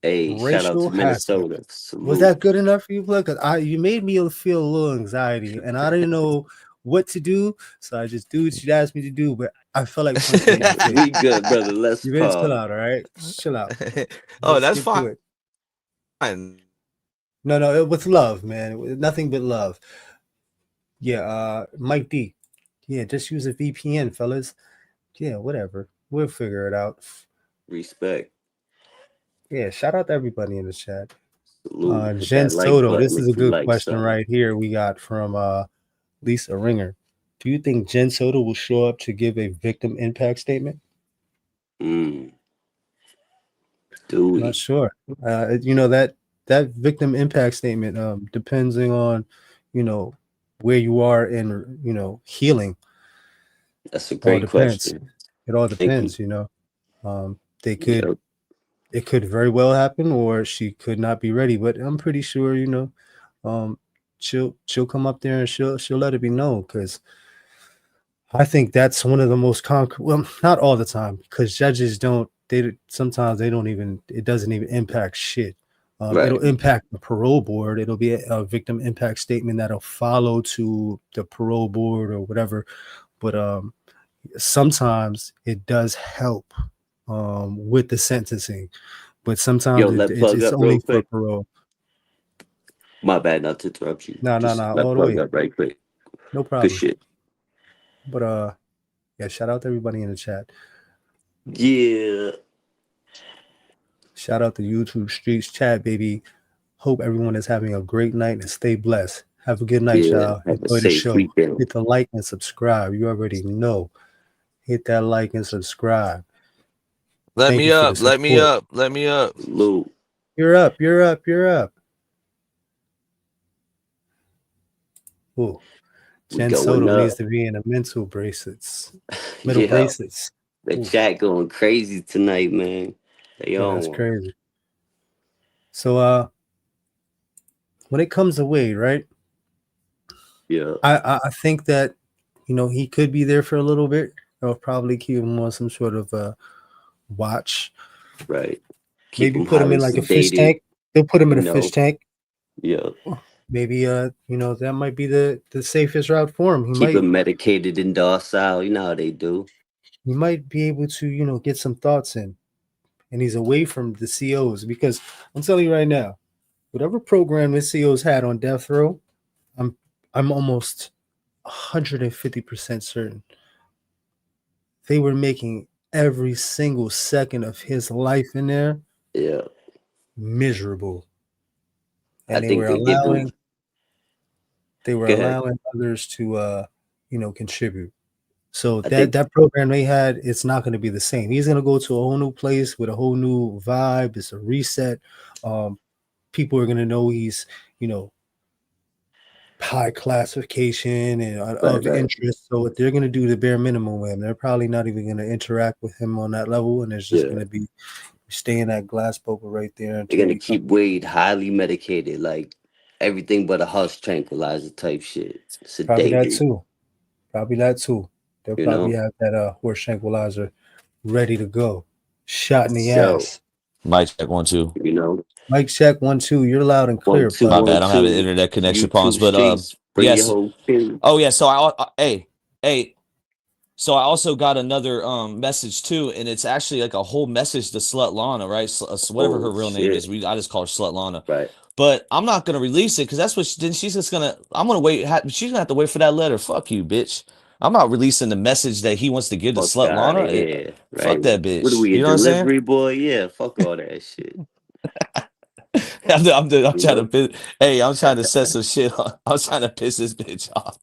Hey, Rachel, shout out to Minnesota. Was that good enough for you, Plug? Because you made me feel a little anxiety, and I didn't know what to do, so I just do what you asked me to do. But I felt like we good, brother. Let's you better chill out, all right? Chill out. That's fine. No, with love, man. Nothing but love. Yeah, Mike D. Yeah, just use a VPN, fellas. Yeah, whatever. We'll figure it out. Respect. Yeah, shout out to everybody in the chat. Jen Soto, this is a good question right here we got from Lisa Ringer. Do you think Jen Soto will show up to give a victim impact statement? Dude, not sure. That victim impact statement depending on where you are in healing. That's a great question. It all depends. They could it could very well happen, or she could not be ready, but I'm pretty sure she'll come up there and she'll let it be known, because I think that's one of the most concrete. Well, not all the time, because judges sometimes it doesn't even impact shit. It'll impact the parole board. It'll be a victim impact statement that'll follow to the parole board or whatever. But sometimes it does help with the sentencing, but sometimes it's only for parole. My bad, not to interrupt you. No, all the way. Right quick. No problem. Good shit. But yeah, shout out to everybody in the chat. Yeah. Shout out to YouTube Streets chat, baby. Hope everyone is having a great night and stay blessed. Have a good night, y'all. Enjoy the show. Hit the like and subscribe. You already know. Hit that like and subscribe. Let me up. Lou. You're up. Ooh. Jen Soto needs to be in a mental bracelets. Bracelets. The chat going crazy tonight, man. That's crazy. So when it comes to Wade, right? Yeah. I think that he could be there for a little bit. They'll probably keep him on some sort of watch. Right. Maybe put him in like a fish tank. They'll put him in a fish tank. Yeah. Maybe that might be the safest route for him. Keep him medicated and docile. You know how they do. He might be able to get some thoughts in, and he's away from the COs, because I'm telling you right now, whatever program the CEOs had on death row, I'm almost 150% certain they were making every single second of his life in there miserable. And they were allowing others to contribute. So that program they had, it's not going to be the same. He's going to go to a whole new place with a whole new vibe. It's a reset. People are going to know he's, high classification and of interest. So they're going to do the bare minimum with him. They're probably not even going to interact with him on that level. And it's just going to be stay in that glass bubble right there. They're going to keep Wade highly medicated, like everything but a hush tranquilizer type shit. Probably that too. They'll probably have that horse tranquilizer ready to go. Shot in the ass. Mic check 1 2. Mic check 1 2. You're loud and clear. 1 2, my bad. I'm having internet connection problems, but yes. Oh yeah. So so I also got another message too, and it's actually like a whole message to Slut Lana, right? Whatever her real name is. I just call her Slut Lana. Right. But I'm not gonna release it because that's what she's just gonna. I'm gonna wait. She's gonna have to wait for that letter. Fuck you, bitch. I'm not releasing the message that he wants to give to Slut Lana. Yeah, fuck that bitch. What are we, a delivery boy? Yeah, fuck all that shit. I'm trying to. Hey, I'm trying to set some shit on. I'm trying to piss this bitch off.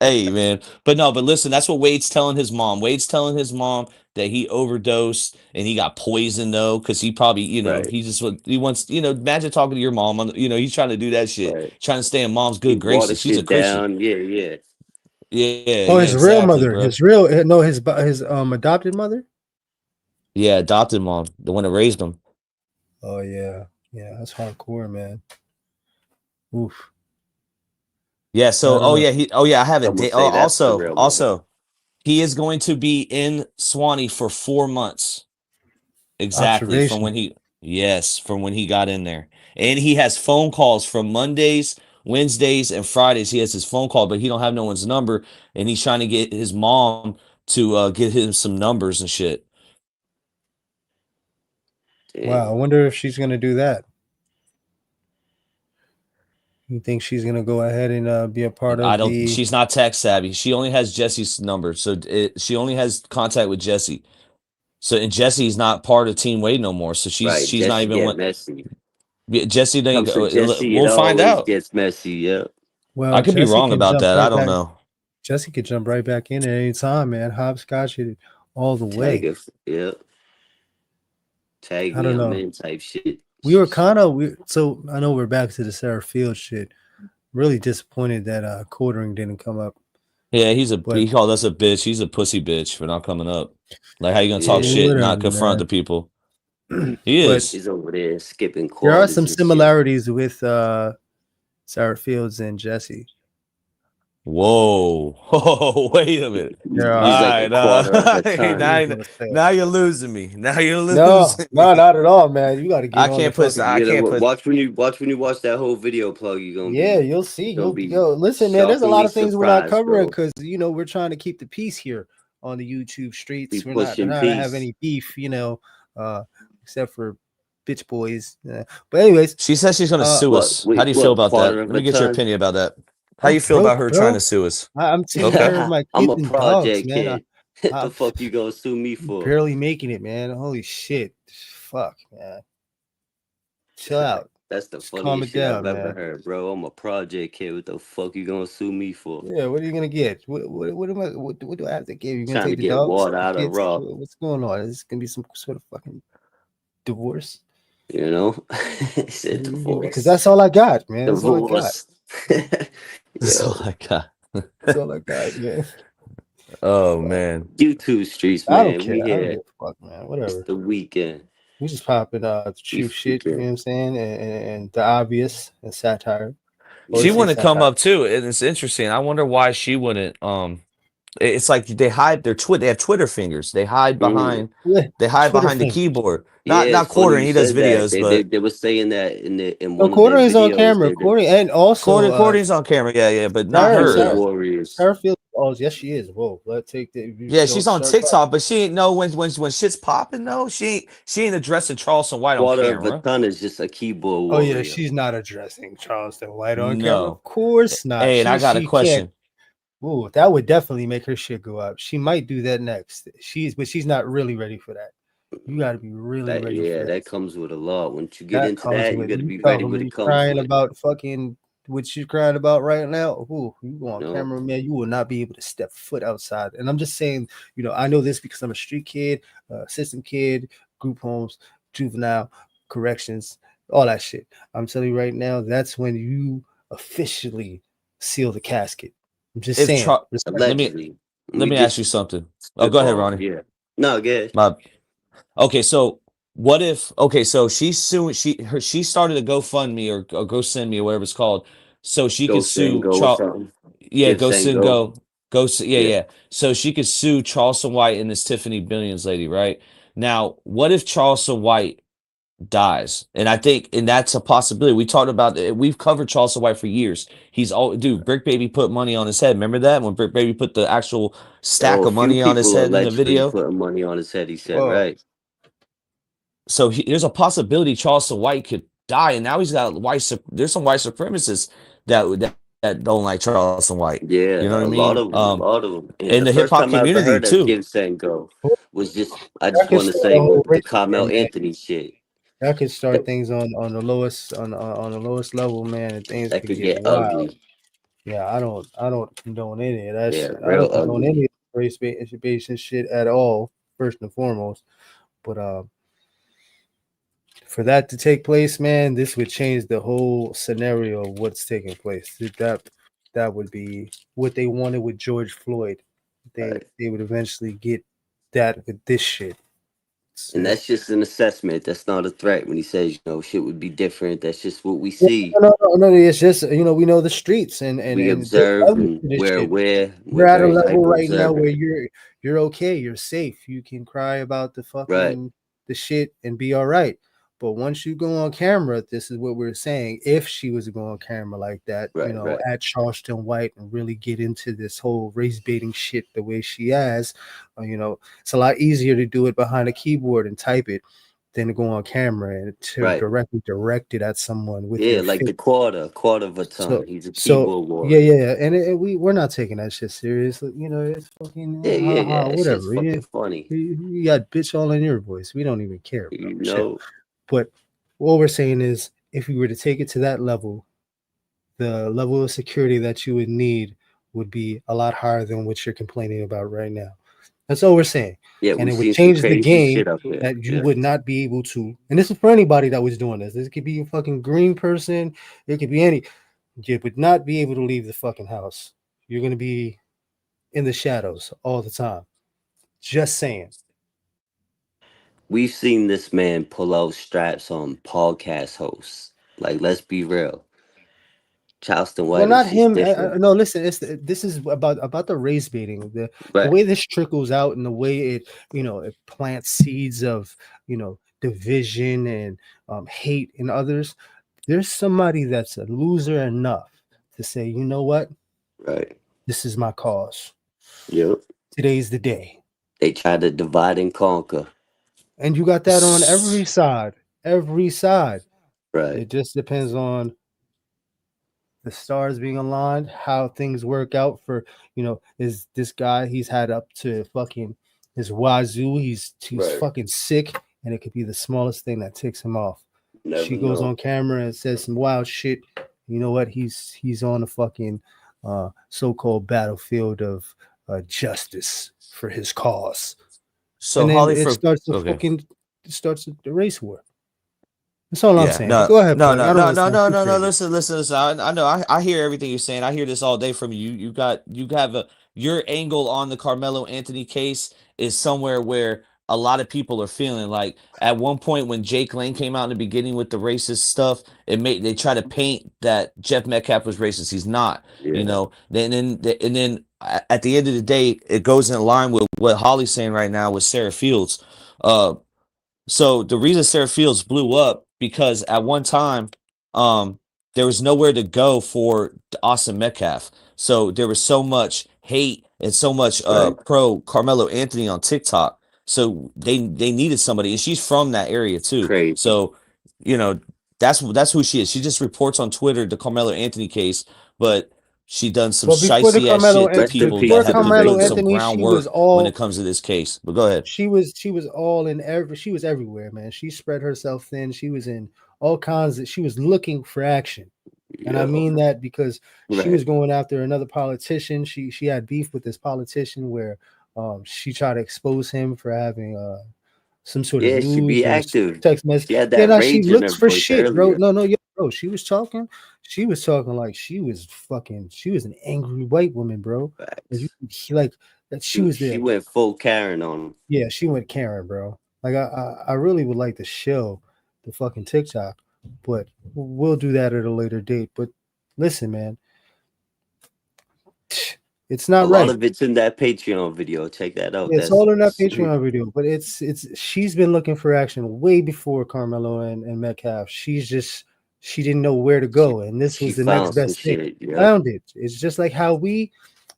Hey, man. But listen, that's what Wade's telling his mom. Wade's telling his mom that he overdosed and he got poisoned, though, because he probably, he wants, imagine talking to your mom. He's trying to do that shit, trying to stay in mom's good graces. She's a Christian. Yeah. Oh, his real mother. Bro. His adopted mother? Yeah, adopted mom, the one that raised him. Oh, yeah. Yeah, that's hardcore, man. Oof. Yeah, so I have it. Also, he is going to be in Swanee for 4 months. Exactly from when he got in there. And he has phone calls from Mondays, Wednesdays, and Fridays. He has his phone call, but he don't have no one's number, and he's trying to get his mom to get him some numbers and shit. Wow, I wonder if she's gonna do that. You think she's gonna go ahead and be a part of She's not tech savvy. She only has Jesse's number, so she only has contact with Jesse. So and Jesse's not part of Team Wade no more. So she's not even messy. Jesse didn't go. Jesse, we'll find out. Gets messy, yeah. Well, I could be wrong about that. I don't know. Jesse could jump right back in at any time, man. Hopscotch it all the way. Yeah. Tag me, I'm in type shit. We were so I know we're back to the Sarah Field shit. Really disappointed that Quartering didn't come up. Yeah, he called us a bitch. He's a pussy bitch for not coming up. Like, how you gonna talk shit and not confront the people? He is. He's over there skipping calls. There are some similarities with Sarah Fields and Jesse. Whoa, wait a minute. Yeah, now you're losing me. Now you're losing. No, not at all, man. You got to get. I can't put. Watch when you watch that whole video plug. You're gonna. Yeah, you'll see. Listen, man. There's a lot of things we're not covering because we're trying to keep the peace here on the YouTube streets. We're not gonna have any beef, except for bitch boys. But anyways, she says she's gonna sue us. How do you feel about that? Let me get your opinion about that. How you feel about her trying to sue us? I'm taking care of my kids and dogs, man. The fuck you gonna sue me for? Barely making it, man. Holy shit. Fuck, man. Chill out. That's the funniest shit I've ever heard, bro. I'm a project kid. What the fuck you gonna sue me for? Yeah, what are you gonna get? What do I have to give? You gonna take the dogs? Water out of raw. What's going on? Is this gonna be some sort of fucking divorce? Said divorce. Because that's all I got, man. That's all I got. That's all I got. That's all I got, man. Oh man. YouTube streets, man. I don't care. I don't give a fuck, man. Whatever. It's the weekend. We just popping the truth shit, you know what I'm saying? And the obvious and satire. She wouldn't come up too, and it's interesting. I wonder why she wouldn't. It's like they hide their Twitter. They have Twitter fingers. They hide behind. They hide behind the keyboard. Not Quartering. He does videos, but they were saying that in Quartering's on camera. Quartering and also Quartering's on camera. Yeah, but not her. Warriors. Sarah Field Oh, yes, she is. Whoa, let's take the. Yeah, she's on TikTok, but she ain't know when shit's popping. No, she ain't addressing Charleston White on Quarter of a camera. ton is just a keyboard Oh warrior. yeah, she's not addressing Charleston White on camera. No. Of course not. Hey, and I got a question. Ooh, that would definitely make her shit go up. She might do that next. But she's not really ready for that. You got to be really ready. Yeah, for that comes with a lot. Once you get into that, you got to be ready ready what it comes crying with. about fucking what she's crying about right now. Ooh, you go on camera, man. You will not be able to step foot outside. And I'm just saying, I know this because I'm a street kid, system kid, group homes, juvenile, corrections, all that shit. I'm telling you right now, that's when you officially seal the casket. I'm just saying. Let me ask you something. Oh, go ahead, Ronnie. Yeah. No, good. Okay, so what if? Okay, so she started a GoFundMe or GoSendMe or whatever it's called, so she could sue Charles. Yeah, yeah. So she could sue Charleston White and this Tiffany Billions lady, right? Now, what if Charleston White dies? And I think, and that's a possibility. We talked about it. We've covered Charleston White for years. Brick Baby put money on his head. Remember that when Brick Baby put the actual stack of money on his head in the video? Putting money on his head, he said, right. So there's a possibility Charleston White could die, and now he's got there's some white supremacists that don't like Charleston White. Yeah, you know what I mean. A lot of them. In the hip hop community too. Gypsy Rose was just. I just want to say the Carmelo Anthony shit. That could start things on the lowest on the lowest level, man, and things that could get wild. ugly. Yeah, I don't condone any of that shit. I don't condone any race-based shit at all. First and foremost, but for that to take place, man, this would change the whole scenario of what's taking place. That would be what they wanted with George Floyd. They would eventually get that with this shit. And that's just an assessment. That's not a threat. When he says, shit would be different. That's just what we see. No. It's just, we know the streets and we observe and we're aware. We're at a level right now where you're okay. You're safe. You can cry about the fucking the shit and be all right. But once you go on camera, this is what we're saying. If she was to go on camera like that, at Charleston White and really get into this whole race baiting shit the way she has, it's a lot easier to do it behind a keyboard and type it than to go on camera and to directly direct it at someone with like the quarter of a ton. He's a keyboard warrior. Yeah. And we're not taking that shit seriously. It's fucking whatever. It's fucking funny. You got bitch all in your voice. We don't even care. But what we're saying is, if you were to take it to that level, the level of security that you would need would be a lot higher than what you're complaining about right now. That's all we're saying. Yeah, and it would change the game that you would not be able to. And this is for anybody that was doing this. This could be a fucking green person. It could be any. You would not be able to leave the fucking house. You're going to be in the shadows all the time. Just saying. We've seen this man pull out straps on podcast hosts. Like, let's be real. Charleston White. Well, not him. No, listen. This is about the race baiting. The way this trickles out and the way it plants seeds of division and hate in others. There's somebody that's a loser enough to say, you know what? Right. This is my cause. Yep. Today's the day. They try to divide and conquer. And you got that on every side. Every side. Right. It just depends on the stars being aligned, how things work out for, is this guy, he's had up to fucking his wazoo. He's fucking sick, and it could be the smallest thing that ticks him off. She goes on camera and says some wild shit. You know what? He's on a fucking so-called battlefield of justice for his cause. So and then Holly it starts the race war. That's all I'm saying. No, go ahead. No. Listen. I know. I hear everything you're saying. I hear this all day from you. You have your angle on the Carmelo Anthony case is somewhere where a lot of people are feeling like at one point when Jake Lane came out in the beginning with the racist stuff, they try to paint that Jeff Metcalf was racist. He's not. Then at the end of the day, it goes in line with what Holly's saying right now with Sarah Fields. So the reason Sarah Fields blew up because at one time, there was nowhere to go for Austin Metcalf. So there was so much hate and so much pro Carmelo Anthony on TikTok. So they needed somebody, and she's from that area too. Crazy. So, you know, that's who she is. She just reports on Twitter the Carmelo Anthony case, but she done some shicey ass shit to people that have been doing some groundwork when it comes to this case. But go ahead. She was all in she was everywhere, man. She spread herself thin. She was in all kinds she was looking for action. And I mean that because she was going after another politician. She had beef with this politician where she tried to expose him for having some sort of news she be active. Text message. She looks for shit, bro. No, bro. She was talking like she was an angry white woman, bro. She went full Karen on him. Yeah, she went Karen, bro. Like I really would like to show the fucking TikTok, but we'll do that at a later date. But listen, man, it's not right. A lot of it's in that Patreon video. Check that out. It's all in that Patreon video, but it's she's been looking for action way before Carmelo and Metcalf. She didn't know where to go, and this was the next best thing. Found it. It's just like how we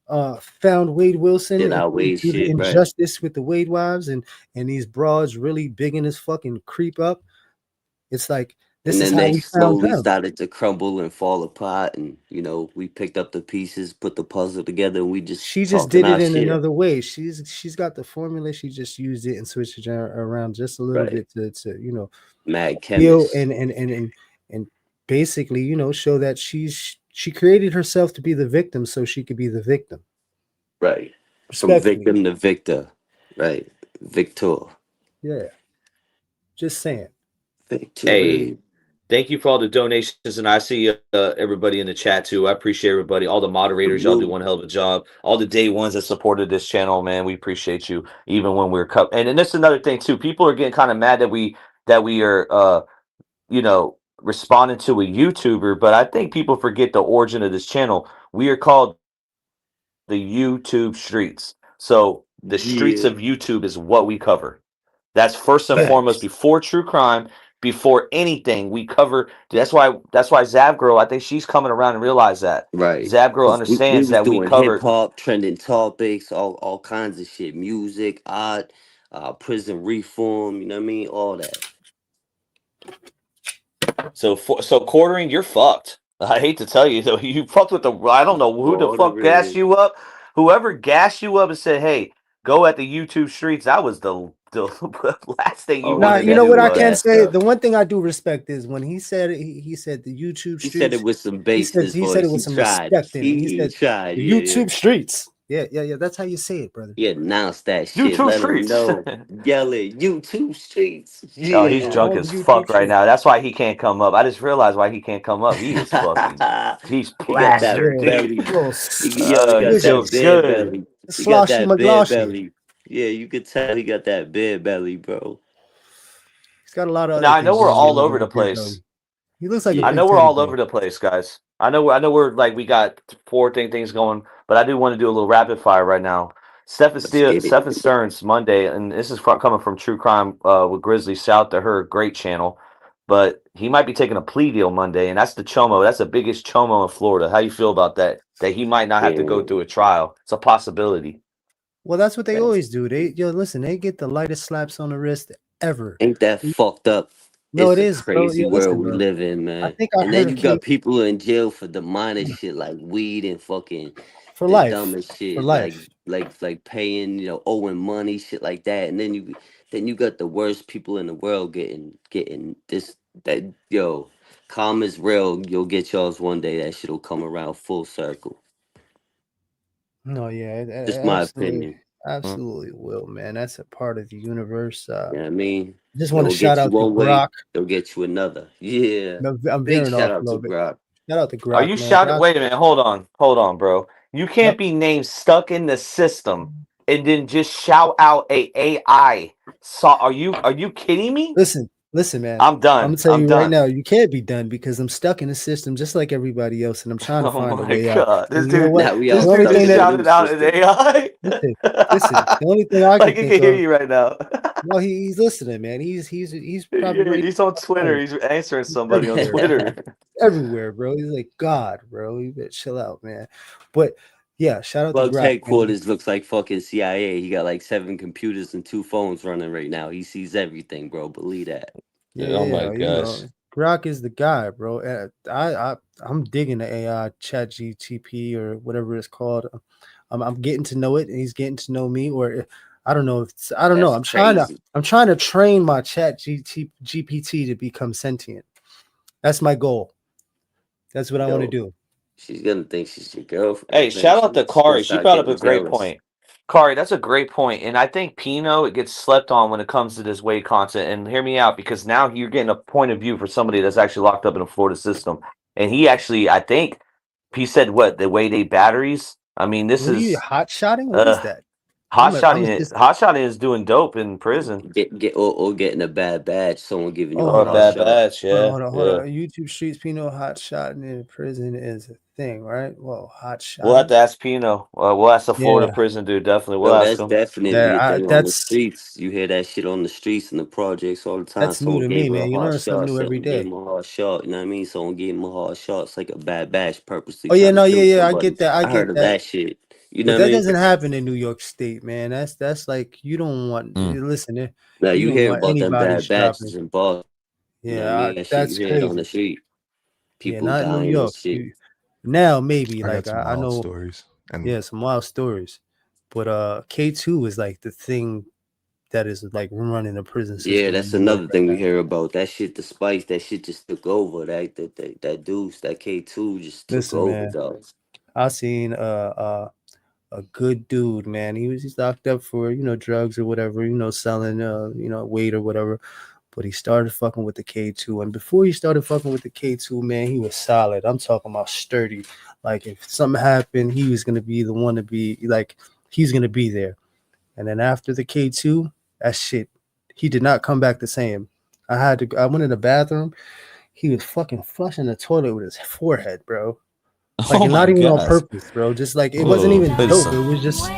found Wade Wilson and the injustice with the Wade wives and these broads really bigging his fucking creep up. It's like this is how we slowly started to crumble and fall apart, and we picked up the pieces, put the puzzle together, and she just did it in another way. She's got the formula. She just used it and switched it around just a little bit to mad chemist and basically show that she created herself to be the victim so she could be the victim. Right. From victim to victor. Right. Victor. Yeah. Just saying. Victor. Hey, thank you for all the donations. And I see everybody in the chat too. I appreciate everybody. All the moderators, y'all do one hell of a job. All the day ones that supported this channel, man. We appreciate you. Even when we're cut. And that's another thing too. People are getting kind of mad that we are responding to a YouTuber, but I think people forget the origin of this channel. We are called the YouTube streets. So the streets of YouTube is what we cover. That's first and foremost, before true crime, before anything we cover. That's why Zavgirl, I think she's coming around and realize that. Right. Zavgirl understands that we cover hip hop, trending topics, all kinds of shit, music, art, prison reform, you know what I mean? All that. So quartering, you're fucked. I hate to tell you though, you fucked with I don't know who the fuck gassed you up. Whoever gassed you up and said, "Hey, go at the YouTube streets," that was the last thing you wanted. You know what I can say? The one thing I do respect is when he said it, he said the YouTube streets. He said it with some basis. He said it with some respect in it. He said the YouTube streets. Yeah. That's how you say it, brother. Yeah, announce that shit. YouTube streets. Yell it. YouTube streets. Yeah. Oh, he's drunk as fuck right now. That's why he can't come up. I just realized why he can't come up. He is fucking. He's plastered. He got that beer belly. He got that beer belly. Yeah, you could tell he got that beer belly, bro. He's got a lot of. Now I know we're all over the place. He looks like. I know we're all over the place, guys. I know we're like we got 4 things going, but I do want to do a little rapid fire right now. Stephen Stearns Monday, and this is coming from True Crime with Grizzly. Shout to her, great channel. But he might be taking a plea deal Monday, and that's the chomo. That's the biggest chomo in Florida. How you feel about that? That he might not have to go through a trial. It's a possibility. Well, that's what they always do. They get the lightest slaps on the wrist ever. Ain't that fucked up? No, it is crazy world we live in, man. And then you got people in jail for the minor shit like weed and fucking for life, dumbest shit, for life. like paying, owing money, shit like that. And then you got the worst people in the world getting this. That calm is real. You'll get yours one day. That shit'll come around full circle. No, yeah, just my opinion. Absolutely will, man. That's a part of the universe. I mean, just want to shout out to Brock. They'll get you another. Yeah, no, I'm big shout out to Brock. Shout out to Brock. Are you shouting? Wait a minute. Hold on, bro. You can't be named stuck in the system and then just shout out a AI. So are you kidding me? Listen, man. I'm done. I'm gonna tell you right now, you can't be done because I'm stuck in the system just like everybody else, and I'm trying to find a way out. This dude shouted out an AI. Listen, the only thing I can he can hear you right now. No, he's listening, man. He's probably he's on Twitter. He's answering somebody on Twitter. Everywhere, bro. He's like, God, bro, you better chill out, man. But Yeah, shout out to Plug's Grok. headquarters looks like fucking CIA. He got like 7 computers and 2 phones running right now. He sees everything, bro. Believe that. Oh my gosh. Grok is the guy, bro. I'm digging the AI Chat GTP or whatever it's called. I'm getting to know it, and he's getting to know me. Or I don't know. I don't know. I'm trying to train my Chat GPT to become sentient. That's my goal. That's what I want to do. She's gonna think she's your girlfriend. Hey, shout out to Kari. She brought up a great point. Kari, that's a great point. And I think Pino, it gets slept on when it comes to this weight content. And hear me out, because now you're getting a point of view for somebody that's actually locked up in a Florida system. And he actually, I think, he said what, the weight 8 batteries? I mean, this is hot shotting. What is that? Hot shotting is doing dope in prison. Or getting a bad badge. Someone giving you a bad badge. Yeah. Hold on. YouTube Streets Pino hot shotting in prison is a thing, right? Well, hot shot. We'll have to ask Pino. We'll ask the Florida prison dude. Definitely, we'll ask him. Definitely a thing on the streets. You hear that shit on the streets and the projects all the time. That's new to me, man. You learn something new every day. Gave him a hard shot. You know what I mean? Someone gave him a hard shot. It's like a bad badge purposely. Oh yeah, I get that. I heard of that shit. You know, that doesn't happen in New York State, man. That's like you don't want. Listen, now you hear about them bad badges in Boston. Yeah, that's crazy. On the street. People not dying in New York. Shit. Now maybe I know stories. Some wild stories. But K2 is like the thing that is like running the prison system. Yeah, that's another thing we hear about. That shit, the spice, that shit just took over. That Deuce, that K2 just took over, dog. I seen a good dude, man. He's locked up for drugs or whatever, selling weight or whatever. But he started fucking with the K2, and before he started fucking with the K2, man, he was solid. I'm talking about sturdy. Like if something happened, he was gonna be the one to be like he's gonna be there. And then after the K2, that shit, he did not come back the same. I went in the bathroom. He was fucking flushing the toilet with his forehead, bro. Like not even on purpose, bro. Just like it wasn't even dope. It was just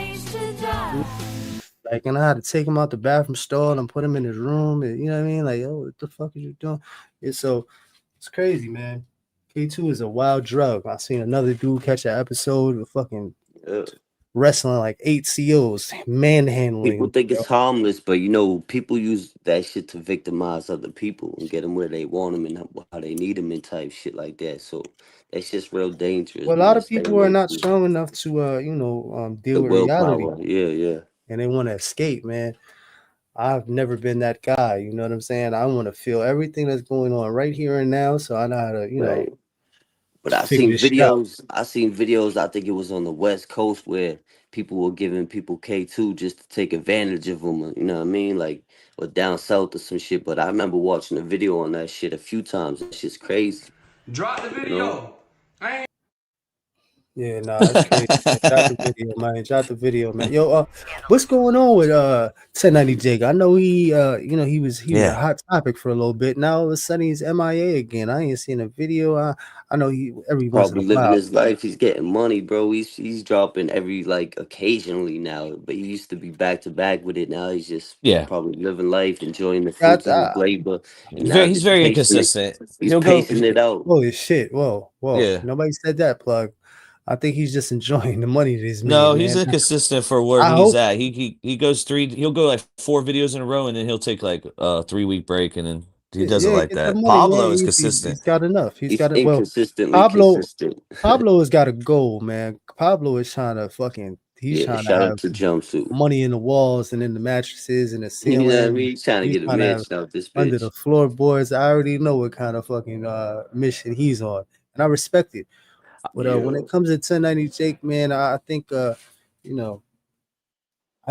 like, and I had to take him out the bathroom stall and put him in his room. And, you know what I mean? Like, oh, what the fuck are you doing? So it's crazy, man. K2 is a wild drug. I seen another dude catch an episode of fucking wrestling like 8 COs, manhandling. People think it's harmless, but people use that shit to victimize other people and get them where they want them and how they need them and type shit like that. So that's just real dangerous. Well, a lot of people are not strong enough to, deal with reality. Yeah. And they want to escape, man. I've never been that guy. You know what I'm saying? I want to feel everything that's going on right here and now, so I know how to, know. But I seen videos. I think it was on the West Coast where people were giving people K2 just to take advantage of them. You know what I mean? Like, or down south or some shit. But I remember watching a video on that shit a few times. That shit's crazy. Drop the video. Yeah, nah, it's crazy. Drop the video, man. Yo, what's going on with 1090 Jake? I know he was a hot topic for a little bit. Now all of a sudden he's MIA again. I ain't seen a video. I know every once in a while. Probably living his life. He's getting money, bro. He's dropping every occasionally now, but he used to be back to back with it. Now he's just probably living life, enjoying the fruits of his labor. He's very inconsistent. He's pacing it out. Holy shit! Whoa! Yeah. Nobody said that, plug. I think he's just enjoying the money that he's making. No, he's inconsistent for where he's at. He goes he'll go like 4 videos in a row, and then he'll take like a 3-week break, and then he doesn't like that. Pablo is consistent. He's got enough. He's got inconsistently consistent. Pablo has got a goal, man. Pablo is trying to fucking. He's trying to have jumpsuit money in the walls and in the mattresses and the ceiling. You know what I mean? He's trying to get a mansion out this bitch. Under the floorboards. I already know what kind of fucking mission he's on, and I respect it. But when it comes to 1090 Jake, man, I think I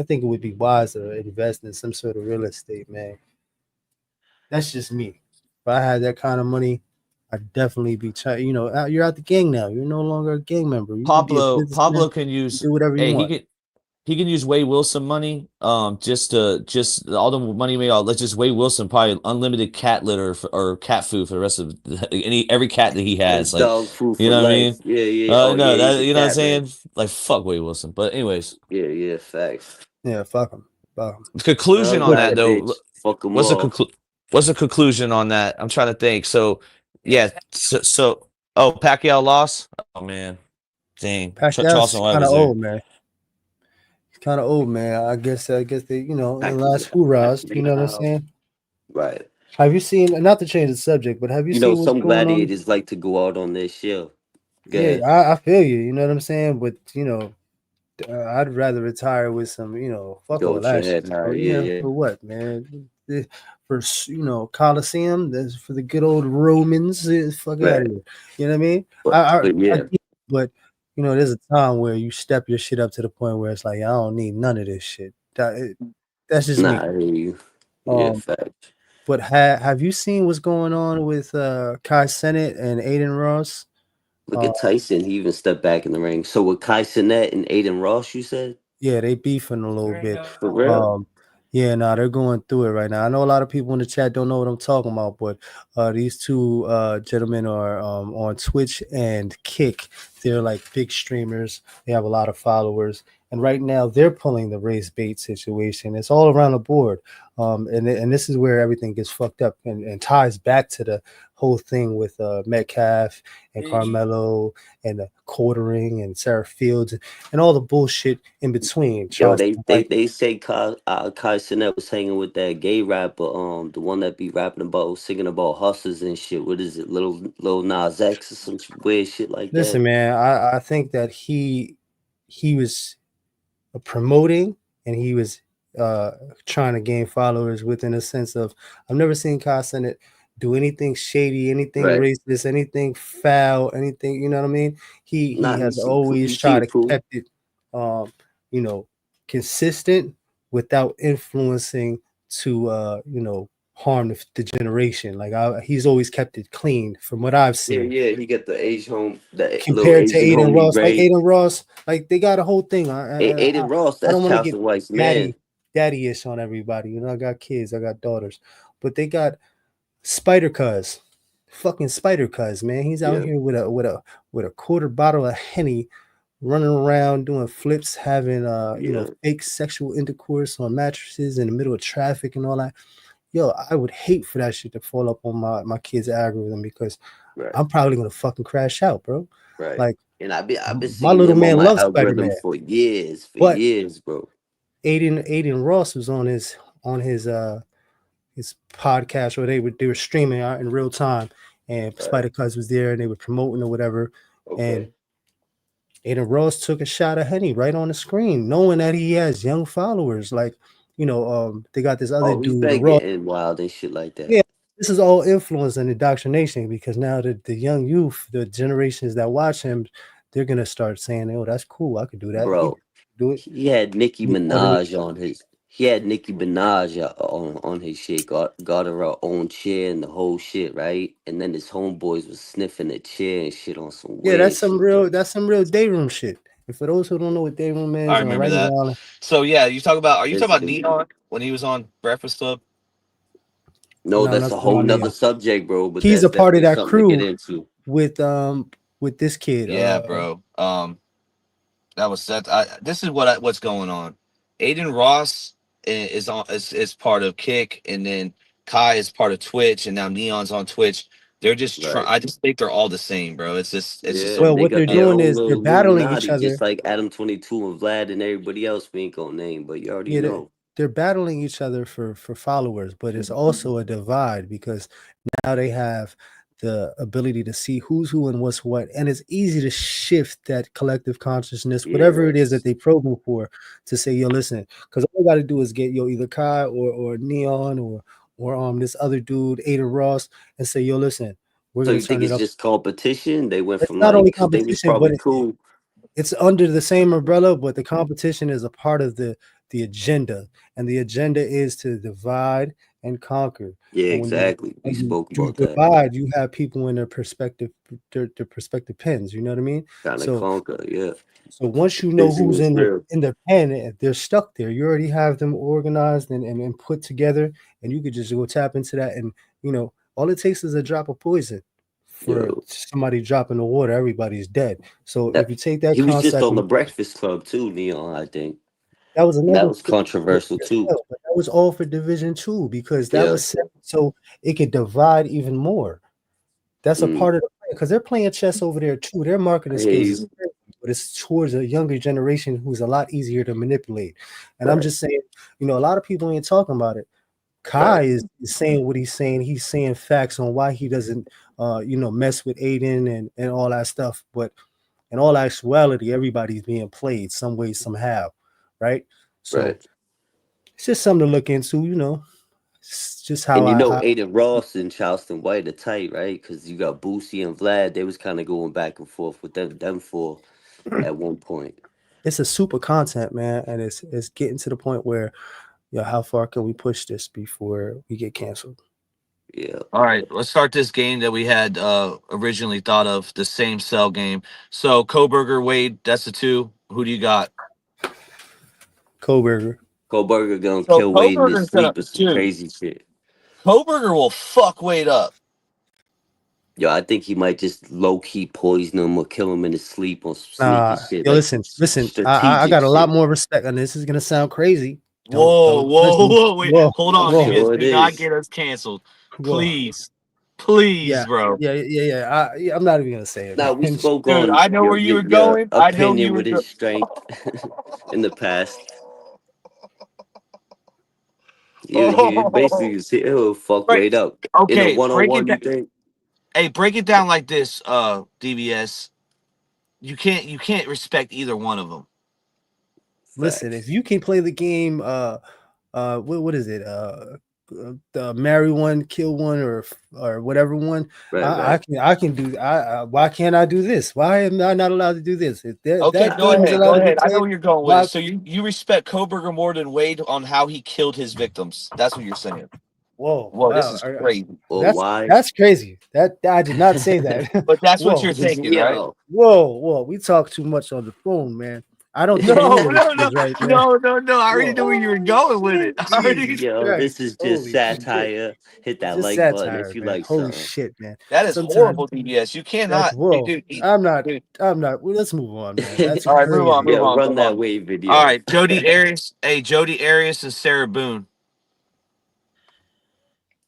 think it would be wise to invest in some sort of real estate, man. That's just me. If I had that kind of money, I'd definitely be trying. You're out the gang now. You're no longer a gang member. Pablo can use do whatever you want. He can use Wade Wilson money, just all the money made. Let's just Wade Wilson probably unlimited cat litter or cat food for the rest of every cat that he has. Like, dog food. You know what I mean? Yeah. You know what I'm saying? Like, fuck Wade Wilson. But anyways. Yeah. Facts. Yeah, fuck him. Conclusion on that though. Fuck him. What's the conclusion on that? I'm trying to think. So yeah. So Pacquiao lost. Oh man. Dang, Pacquiao's Charleston White kind of was there. old, man. He's kind of old, man. I guess they, in the last hoorahs, you know what I'm saying? Right. Have you seen? Not to change the subject, but have you seen what's Some going on? gladiators like to go out on their shield. Yeah, I feel you. You know what I'm saying? But I'd rather retire with some, fuck Go all with your that head shit. high. Bro. Yeah. For what, man? For Coliseum, that's for the good old Romans. Fuck out of here. You know what I mean? I but there's a time where you step your shit up to the point where it's like, I don't need none of this shit. That's just me. I hear you. Yeah, fact. But have you seen what's going on with Kai Cenat and Aiden Ross? Look at Tyson. He even stepped back in the ring. So with Kai Cenat and Aiden Ross, you said? Yeah, they beefing a little bit. For real? Yeah, they're going through it right now. I know a lot of people in the chat don't know what I'm talking about, but these two gentlemen are on Twitch and Kick. They're like big streamers. They have a lot of followers, and right now they're pulling the race bait situation. It's all around the board, and this is where everything gets fucked up and ties back to the whole thing with Metcalf and Carmelo and the quartering and Sarah Fields and all the bullshit in between. Yo, they say Kai Cenat was hanging with that gay rapper, the one that be rapping about singing about hustlers and shit. What is it, little Nas X or some weird shit like that? Listen, man, I think that he was promoting and he was trying to gain followers within a sense of I've never seen Kai Cenat do anything shady, anything racist, anything foul, anything, you know what I mean? He has always tried to keep it consistent without influencing to harm the generation. Like he's always kept it clean from what I've seen. Yeah, he got the age home compared to Aiden Ross. Like Aiden Ross, like they got a whole thing. Aiden Ross, that's Charleston White's man. Daddy-ish on everybody. I got kids, I got daughters, but they got Spider Cuz, fucking Spider Cuz, man. He's out here with a quarter bottle of Henny, running around doing flips, having fake sexual intercourse on mattresses in the middle of traffic and all that. Yo, I would hate for that shit to fall up on my kid's algorithm because I'm probably gonna fucking crash out, bro. Right. Like, and I've been my little man loves Spider-Man for years, bro. Aiden Ross was on his podcast where they were streaming out in real time, and Spider Cuz was there and they were promoting or whatever. And Aiden Ross took a shot of Henny right on the screen, knowing that he has young followers. Like, they got this other dude, getting wild and shit like that. Yeah, this is all influence and indoctrination because now the young youth, the generations that watch him, they're gonna start saying, "Oh, that's cool. I could do that." Bro, do it. He had Nicki Minaj on his. He had Nicki Minaj on his shit. Got her own chair and the whole shit, right? And then his homeboys was sniffing the chair and shit on some. Yeah, that's some real day room shit. And for those who don't know what day room is, I remember that. So yeah, are you talking about Neon when he was on Breakfast Club? No, that's a whole nother subject, bro. But he's a part of that crew with this kid. Yeah, bro. This is what's going on. Aiden Ross is part of Kick, and then Kai is part of Twitch, and now Neon's on Twitch. They're just I just think they're all the same, bro. It's just well, what they're doing is they're battling each other, just like Adam 22 and Vlad and everybody else. We ain't gonna name, but you already know. They're battling each other for followers, but it's also a divide because now they have the ability to see who's who and what's what, and it's easy to shift that collective consciousness, whatever it is that they program for, to say, yo, listen, because all you got to do is get either Kai or Neon or this other dude, Aiden Ross, and say, yo, listen, we're so gonna you think it's just competition? They went from not only competition, but cool. It's under the same umbrella, but the competition is a part of the agenda, and the agenda is to divide and conquer. Yeah, and exactly. We spoke about that. Divide, you have people in their perspective pens. You know what I mean? Kind of conquer, yeah. So once you know who's in their pen, if they're stuck there, you already have them organized and put together, and you could just go tap into that, and all it takes is a drop of poison. For somebody dropping the water, everybody's dead. So if you take that, he was just on the Breakfast Club too, Neon. I think that was controversial too. But that was all for Division 2 because that was set so it could divide even more. That's a part of the play because they're playing chess over there too. Their marketing skills, but it's towards a younger generation who's a lot easier to manipulate. And I'm just saying, a lot of people ain't talking about it. Kai is saying what he's saying. He's saying facts on why he doesn't, mess with Aiden and all that stuff. But in all actuality, everybody's being played some way, somehow, right? So it's just something to look into, It's just how and Aiden Ross and Charleston White are tight, right? Because you got Boosie and Vlad. They was kind of going back and forth with them four at one point. It's a super content, man, and it's getting to the point where, how far can we push this before we get canceled? Yeah. All right, let's start this game that we had originally thought of, the same cell game. So Koberger, Wade, that's the two. Who do you got? Koberger. Koberger gonna kill Wade in his sleep or some crazy shit. Koberger will fuck Wade up. Yo, I think he might just low key poison him or kill him in his sleep on some sneaky shit. Yo, listen. I got a lot more respect, and this is gonna sound crazy. Whoa, wait, hold on, niggas. Do not get us canceled, please, bro. Yeah. I'm not even gonna say it. Nah, we spoke on. Dude, I know where you were going. I know you with his strength in the past. He basically said, "Oh, fuck Wade up." Okay, in a one-on-one, you think? Hey, break it down like this, DBS. You can't respect either one of them. Listen, if you can play the game, what is it? The marry one, kill one, or whatever one. I can do. Why can't I do this? Why am I not allowed to do this? Go ahead. I know where you're going with it. So you respect Koberger more than Wade on how he killed his victims. That's what you're saying. Whoa, this is crazy. That's crazy. That I did not say that. But that's what you're thinking, right? Whoa. We talk too much on the phone, man. I don't think no. Right, no. I already knew where you were going with it. This is just satire. Shit. Hit that just like satire, button if you man. like. Holy shit, man! That is horrible, DBS. You cannot. Dude, I'm not. Well, let's move on, man. That's all right. Move on. Run that Wade video. All right, Jody Arias. Hey, Jody Arias and Sarah Boone.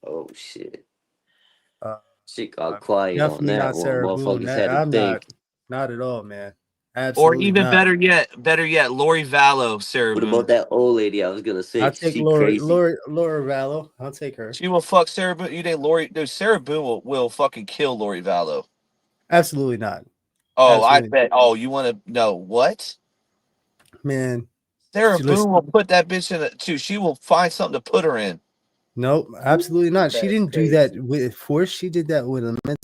Oh shit. She got quiet definitely on that not one. Sarah Motherfuckers Boone. had to I'm think. not at all, man. Absolutely or even not. better yet, Lori Vallow, Sarah What Boone. about that old lady? I was gonna say I'll take Laura Vallow. I'll take her. She will fuck Sarah Boone. You think Lori? Dude, Sarah Boone will fucking kill Lori Vallow. Absolutely not. Oh, absolutely. I bet. Oh, you want to know what? Man, Sarah Boone will put that bitch in too. She will find something to put her in. Nope, absolutely not. She didn't do that with force. She did that with a mental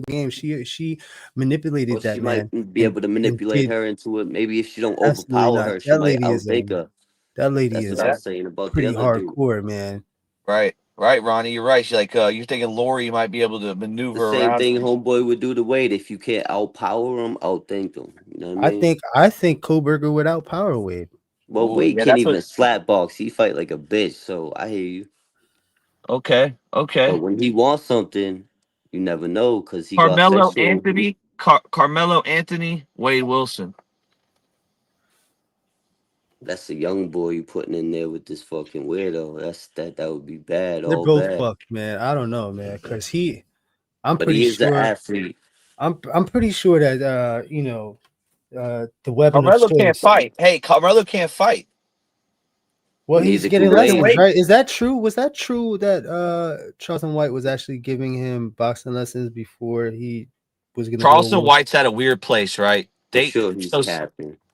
game. She manipulated that. She man. might be able to manipulate her into it. Maybe if she don't overpower her, she might outthink her. That lady That's is what I was saying about pretty the other hardcore, man. Right, Ronnie. You're right. She's like, you're thinking Lori might be able to maneuver the same around. Thing homeboy would do to Wade. If you can't outpower him, outthink him. You know what I mean? I think Koberger would outpower Wade. Well, Wade can't even slap box. He fight like a bitch. So I hear you. Okay. But when he wants something, you never know because he Carmelo got Anthony, Carmelo Anthony, Wade Wilson. That's a young boy you putting in there with this fucking weirdo. That would be bad. They're both fucked, man. I don't know, man, because I'm pretty sure an athlete. I'm pretty sure that the weapon Carmelo of choice. Can't fight. Hey, Carmelo can't fight. Well, he's getting lessons, right? Is that true? Was that true that Charleston White was actually giving him boxing lessons before he was going to? Charleston White's at a weird place, right?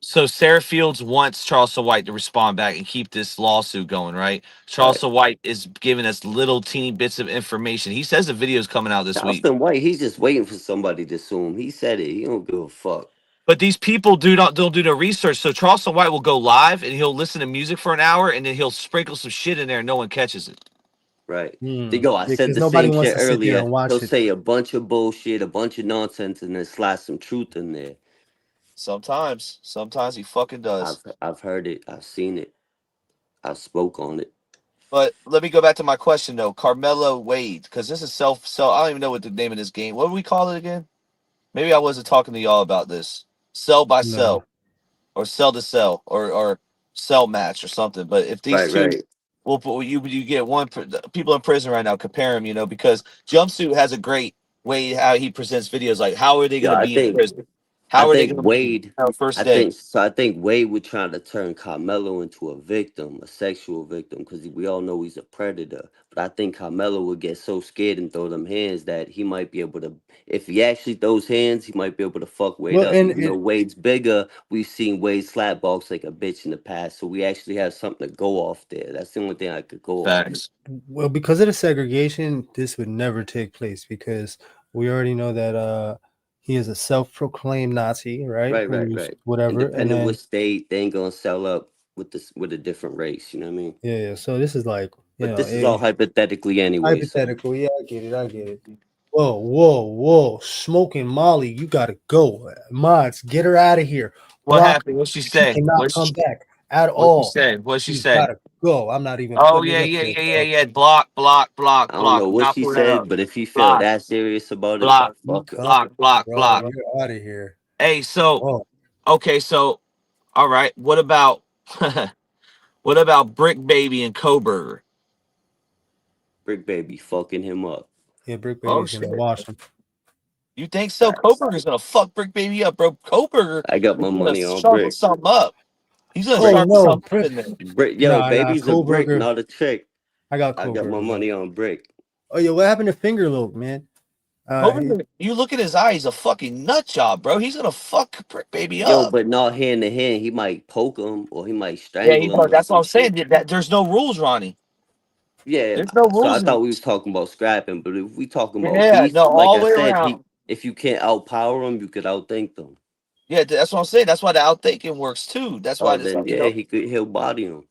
So Sarah Fields wants Charleston White to respond back and keep this lawsuit going, right? Charleston White is giving us little teeny bits of information. He says the video's coming out this week. Charleston White, he's just waiting for somebody to sue him. He said it. He don't give a fuck. But these people don't do no research. So Charleston White will go live and he'll listen to music for an hour and then he'll sprinkle some shit in there and no one catches it. Right. They go, I said the same shit earlier. He'll say a bunch of bullshit, a bunch of nonsense, and then slap some truth in there. Sometimes he fucking does. I've heard it. I've seen it. I've spoke on it. But let me go back to my question though. Carmelo Wade, because this is self. I don't even know what the name of this game. What do we call it again? Maybe I wasn't talking to y'all about this. Cell by cell, or cell to cell, or cell match or something. But if these two, we'll put you get one people in prison right now. Compare them, because Jumpsuit has a great way how he presents videos. Like, how are they going to be in prison? How I are they think going Wade. to first day? I think Wade was trying to turn Carmelo into a victim, a sexual victim, because we all know he's a predator. But I think Carmelo would get so scared and throw them hands that he might be able to. If he actually throws hands, he might be able to fuck Wade Well, up. Even though Wade's bigger, we've seen Wade slap box like a bitch in the past, so we actually have something to go off there. That's the only thing I could go off. Well, because of the segregation, this would never take place because we already know that he is a self-proclaimed Nazi, right? Right. Whatever, Independent and then with state, they ain't gonna sell up with a different race. You know what I mean? yeah. So this is like, But this is all hypothetically anyway. hypothetical. Yeah, I get it. Whoa! Smoking Molly, you gotta go, mods. Get her out of here. What happened? What'd she She say? cannot come back at What'd she all. say? What'd she She's say? gotta go. I'm not even. Oh putting it up there, yeah. Block. I don't know what Not she put that said, up. but if he felt Block. that serious about it, Block. fuck it. Block. You're out of here. Hey, so Oh, okay, so all right. What about what about Brick Baby and Coburger? Brick Baby fucking him up. yeah, Brick Oh Baby's gonna shit. wash him. You think so? Coburger's gonna fuck Brick Baby up, bro. Coburger I got is my gonna money on sharpen Brick. something up. He's gonna Oh sharpen no, something up in there. Brick, nah, baby's a brick, Koberger. not a chick. I got I got my Koberger. money on Brick. Oh yeah, what happened to Fingerlobe, man? Coburger, you look at his eye, he's a fucking nut job, bro. He's gonna fuck Brick Baby Yo, up. but not hand to hand. He might poke him or he might Yeah, strangle him or that's what some I'm saying. shit. That there's no rules, Ronnie. Yeah, There's no so I rules. thought we was talking about scrapping, but if we talking about Yeah, beef, no, like all I the way said, around. if you can't outpower him, you could outthink them. Yeah, that's what I'm saying. That's why the outthinking works too. That's why Oh, this, then yeah, he'll body him.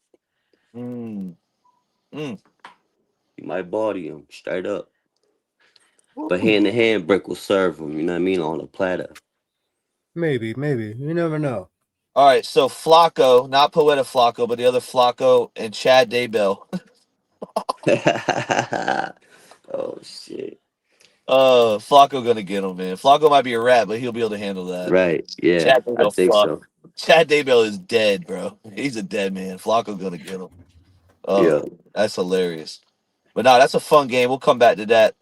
He might body him straight up. But hand to hand, Brick will serve him. You know what I mean, on a platter. Maybe. You never know. All right, so Flacco, not Poeta Flacco, but the other Flacco and Chad Daybell. Oh shit. Flacco gonna get him, man. Flacco might be a rat, but he'll be able to handle that. Right. Yeah, Chad I Daybell, think so. Chad Daybell is dead, bro. He's a dead man. Flacco gonna get him. Yeah. That's hilarious. But no, that's a fun game. We'll come back to that.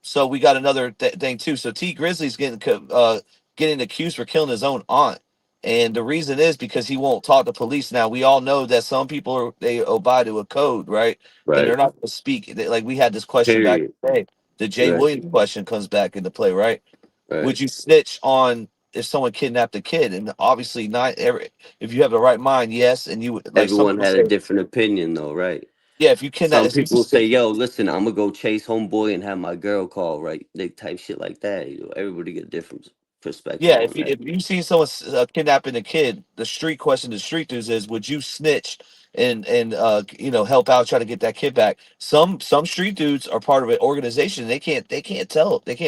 So we got another thing too. So T Grizzly's getting accused for killing his own aunt, and the reason is because he won't talk to police. Now we all know that some people they abide to a code, right? And they're not going to speak. Like we had this question back today. The Jay Williams question comes back into play, right? Would you snitch on if someone kidnapped a kid? And obviously not every. If you have the right mind, yes. And you would like everyone had a different opinion though, right? Yeah, if you kidnap, some people say, "Yo, listen, I'm gonna go chase homeboy and have my girl call," right? They type shit like that. You know, everybody get a different perspective. Yeah, if you seen someone kidnapping a kid, the street question to street dudes is, would you snitch and help out, try to get that kid back? Some street dudes are part of an organization. They can't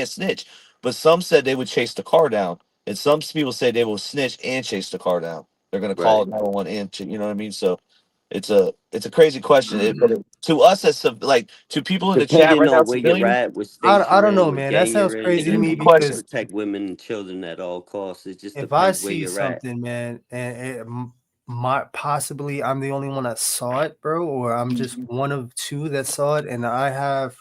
snitch, but some said they would chase the car down, and some people say they will snitch and chase the car down. They're gonna call 911 and you know what I mean. So it's a crazy question. But to us as to people in the chat right now, where you're at, what state I don't know, what man. That sounds crazy to me because because protect women and children at all costs. It just if I depends where see you're something, man, and it might possibly I'm the only one that saw it, bro, or I'm just one of two that saw it, and I have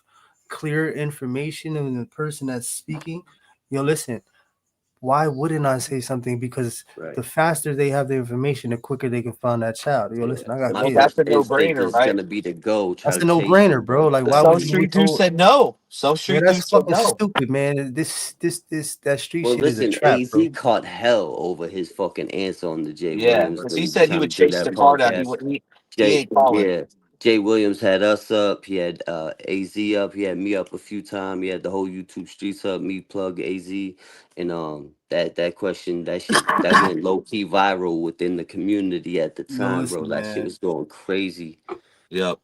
clear information of the person that's speaking. Listen. Why wouldn't I say something? Because the faster they have the information, the quicker they can find that child. Listen, I got kids. That's a no-brainer, right? Gonna be to go. That's a no-brainer, bro. Like, why would street dudes said no? Some street dudes that's fucking said no. stupid, man. That street shit listen, is a trap, AZ bro. caught hell over his fucking answer on the Jay Yeah, Williams. because he said he would chase the car down. He ain't calling. Jay Williams had us up. He had AZ up. He had me up a few times. He had the whole YouTube streets up. Me plug AZ, and that question that went low key viral within the community at the time, bro. That shit was going crazy. Yep.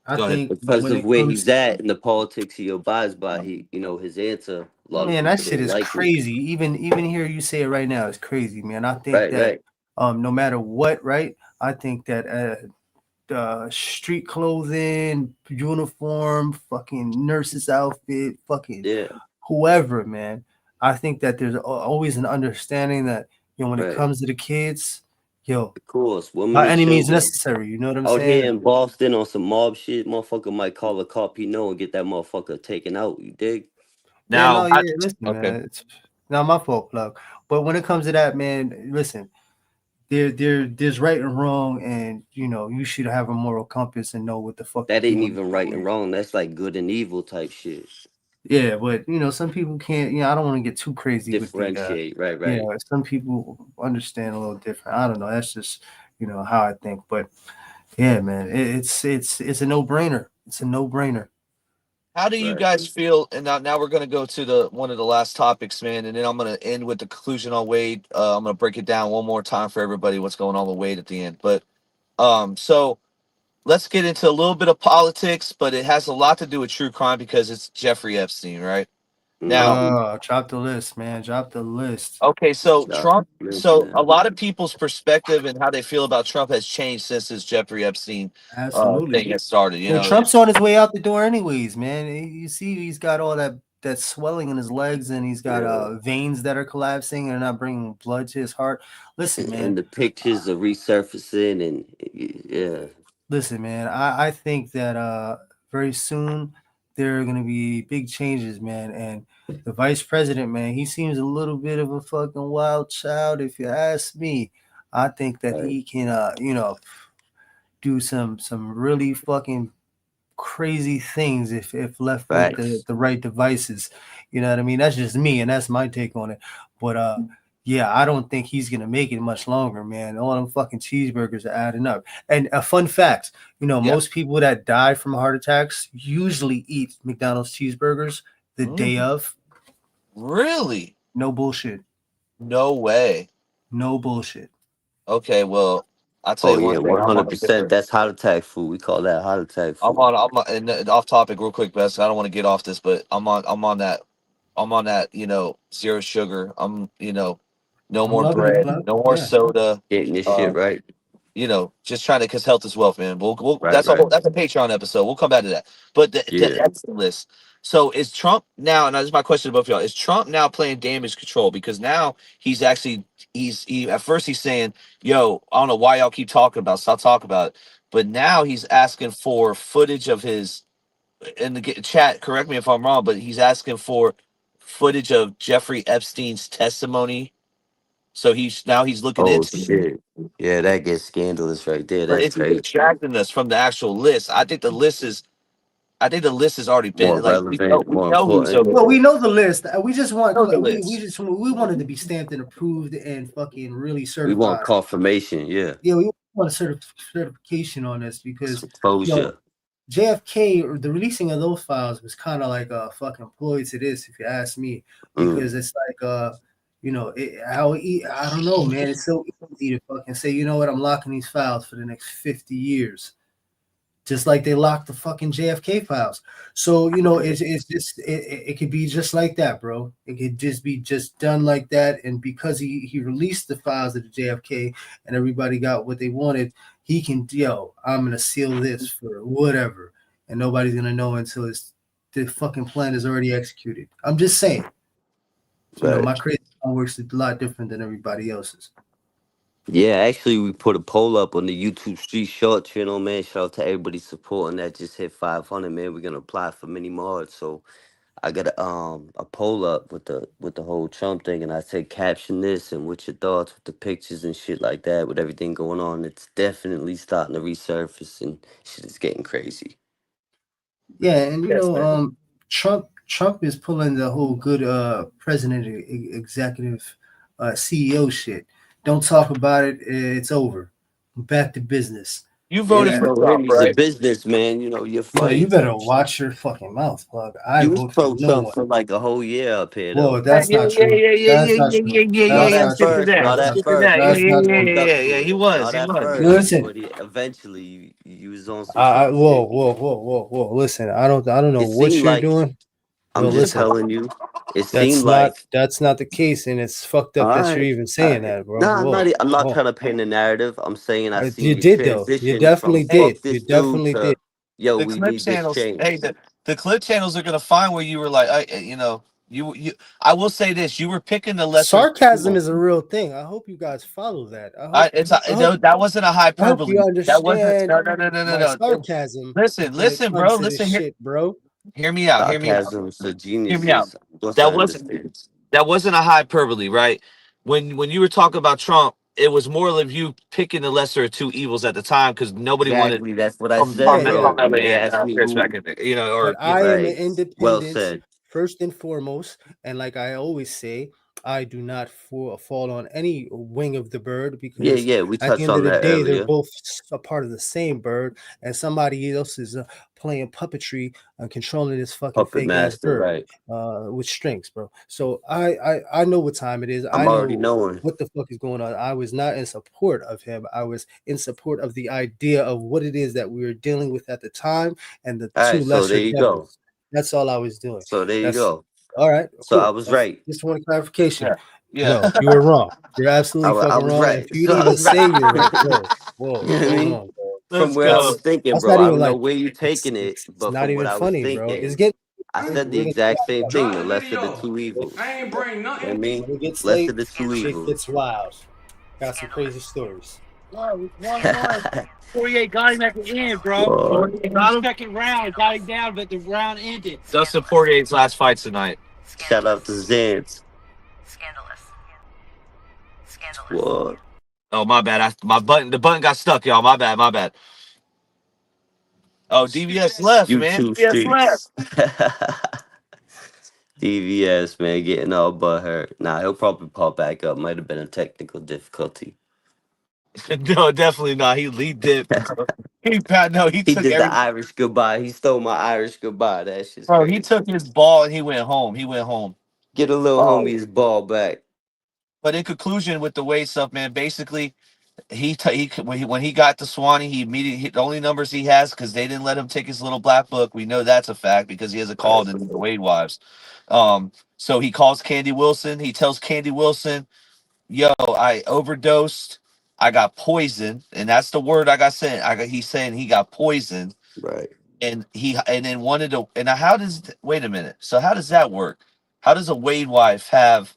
I think because of where he's at and the politics he abides by, his answer. Man, that shit is crazy. Even here, you say it right now, it's crazy, man. I think that no matter what, right? I think that street clothing, uniform, fucking nurse's outfit, fucking whoever, man. I think that there's always an understanding that when it comes to the kids, of course, by any means necessary. You know what I'm saying? Out here in Boston on some mob shit, motherfucker might call a cop he know and get that motherfucker taken out. You dig? Now, listen, man. It's not my fault, plug. But when it comes to that, man, listen, there's right and wrong, and you should have a moral compass and know what the fuck That you ain't want to even do right and here. wrong. That's like good and evil type shit. Yeah, but some people can't. I don't want to get too crazy with the. Differentiate, right. Some people understand a little different. I don't know. That's just how I think. But yeah, man, it's a no brainer. It's a no brainer. How do you guys feel? And now we're gonna go to the one of the last topics, man, and then I'm gonna end with the conclusion on Wade. I'm gonna break it down one more time for everybody what's going on with Wade at the end. But so let's get into a little bit of politics, but it has a lot to do with true crime because it's Jeffrey Epstein, right? Now, drop the list, man. Drop the list. okay, so Trump. So a lot of people's perspective and how they feel about Trump has changed since this Jeffrey Epstein thing has started. Trump's on his way out the door, anyways, man. You see, he's got all that swelling in his legs, and he's got veins that are collapsing and not bringing blood to his heart. Listen, man. And the pictures are resurfacing, and yeah. Listen, man. I think that very soon there are going to be big changes, man. And the vice president, man, he seems a little bit of a fucking wild child, if you ask me. I think that he can, do some really fucking crazy things if left with the right devices. You know what I mean? That's just me, and that's my take on it. But yeah, I don't think he's gonna make it much longer, man. All them fucking cheeseburgers are adding up. And a fun fact, most people that die from heart attacks usually eat McDonald's cheeseburgers the day of. Really? No bullshit. No way. No bullshit. Okay, well, I'll tell you 100%. That's heart attack food. We call that heart attack food. I'm on and off topic real quick, Bess. I don't want to get off this, but I'm on that, zero sugar. I'm, no more bread, no more soda. Getting this shit right. Just trying to, because health is wealth, man. That's a Patreon episode. We'll come back to that. But that's the list. So is Trump now, and this is my question to both of y'all, is Trump now playing damage control? Because now he's at first he's saying, yo, I don't know why y'all keep talking about it. Stop talking about it. But now he's asking for footage of his, in the chat, correct me if I'm wrong, but he's asking for footage of Jeffrey Epstein's testimony. So he's looking into shit. Yeah, that gets scandalous right there. That's crazy. It's distracting us from the actual list. I think the list has already been more relevant, we know the list. We just want we wanted to be stamped and approved and fucking really certified. We want confirmation, yeah. Yeah, we want a certification on this because JFK or the releasing of those files was kind of like a fucking ploy to this, if you ask me, because it's like I don't know, man. It's so easy to fucking say, you know what, I'm locking these files for the next 50 years. Just like they locked the fucking JFK files. So, it's just, it could be just like that, bro. It could just be done like that. And because he released the files of the JFK and everybody got what they wanted, he can, I'm going to seal this for whatever. And nobody's going to know until the fucking plan is already executed. I'm just saying. My crazy works a lot different than everybody else's. Yeah, actually, we put a poll up on the YouTube Street Short channel, man. Shout out to everybody supporting that. Just hit 500, man. We're gonna apply for many more. So I got a poll up with the whole Trump thing, and I said caption this and what's your thoughts with the pictures and shit like that, with everything going on. It's definitely starting to resurface, and shit is getting crazy. Yeah, and Trump is pulling the whole good president executive CEO shit. Don't talk about it. It's over. Back to business. You voted for Trump, right? He's a businessman. You're funny. You better watch your fucking mouth, plug. I voted for Trump for like a whole year up here. Whoa, that's not true. Yeah. He was. Listen, eventually you was on. Whoa. Listen, I don't know what you're doing. I'm just telling you. That's not the case, and it's fucked up that you're even saying that, bro. I'm not trying to paint a narrative. I'm saying you did though. You definitely did. You definitely did. Yo, the clip channels. Hey, the clip channels are gonna find where you were like, you. I will say this: you were picking the lesser. Sarcasm is a real thing. I hope you guys follow that. That wasn't a hyperbole. You understand? That wasn't no. Sarcasm. Listen, bro. Listen here, bro. Hear me out. A genius. Hear me out. That wasn't a hyperbole, right? when you were talking about Trump, it was more of you picking the lesser of two evils at the time because nobody wanted Exactly. That's what I from said, Yeah. bro. When Carmelo they and asked me Chris who, back in there, you know, But or I am an right. Well independent said. first and foremost, and like I always say, I do not fall on any wing of the bird Yeah, because yeah. We at the touched end on of the that day, they're earlier. both a part of the same bird, and somebody else is playing puppetry and controlling this fucking Puppet fake ass master, bird right. with strings, bro. So I know what time it is. I'm I already know knowing. what the fuck is going on. I was not in support of him. I was in support of the idea of what it is that we were dealing with at the time and the All two right, so there lesser you go. devils. That's all I was doing. So there you That's go. all right. So I Cool. was That's right. just one clarification. yeah, yeah. No, you were wrong. You're I, absolutely I fucking was wrong. right. If you'd So I even was right. say you're right, whoa, You whoa, know what I hold mean? on, bro. From Let's where I go. was thinking, That's bro. not I even don't know like where you're taking it, it's but not from what even I was funny, bro. It's thinking, getting I we're said the gonna exact same thing. Drop The the lesser of the video. two evils. I ain't bring You know what I nothing. mean? when it gets Lesser late, of the two shit evils. gets wild. Got some crazy stories. 48 got him at the end, bro. What? Got him. Second round, got him down, but the round ended. Dustin Poirier's last fight tonight. Shout out to Zance. What? Oh, my bad. The button got stuck, y'all. My bad, my bad. Oh, DVS left, man. YouTube DVS left. streets. DVS, man, getting all but hurt. Nah, he'll probably pop back up. Might have been a technical difficulty. No, definitely not. He did. He He took did the every Irish goodbye. He stole my Irish goodbye. That shit's bro. He crazy. took his ball and he went home. He went home. Get a little homie his ball back. But in conclusion, with the weight stuff, man, basically when he got to Swanee, he immediately hit the only numbers he has because they didn't let him take his little black book. We know that's a fact because he has a call Right. to the Wade wives. So he calls Candy Wilson. He tells Candy Wilson, "Yo, I overdosed. I got poisoned, and that's the word I got sent. He's saying he got poisoned, Right. and then wanted to. And now how does wait a minute? So how does that work? How does a Wade wife have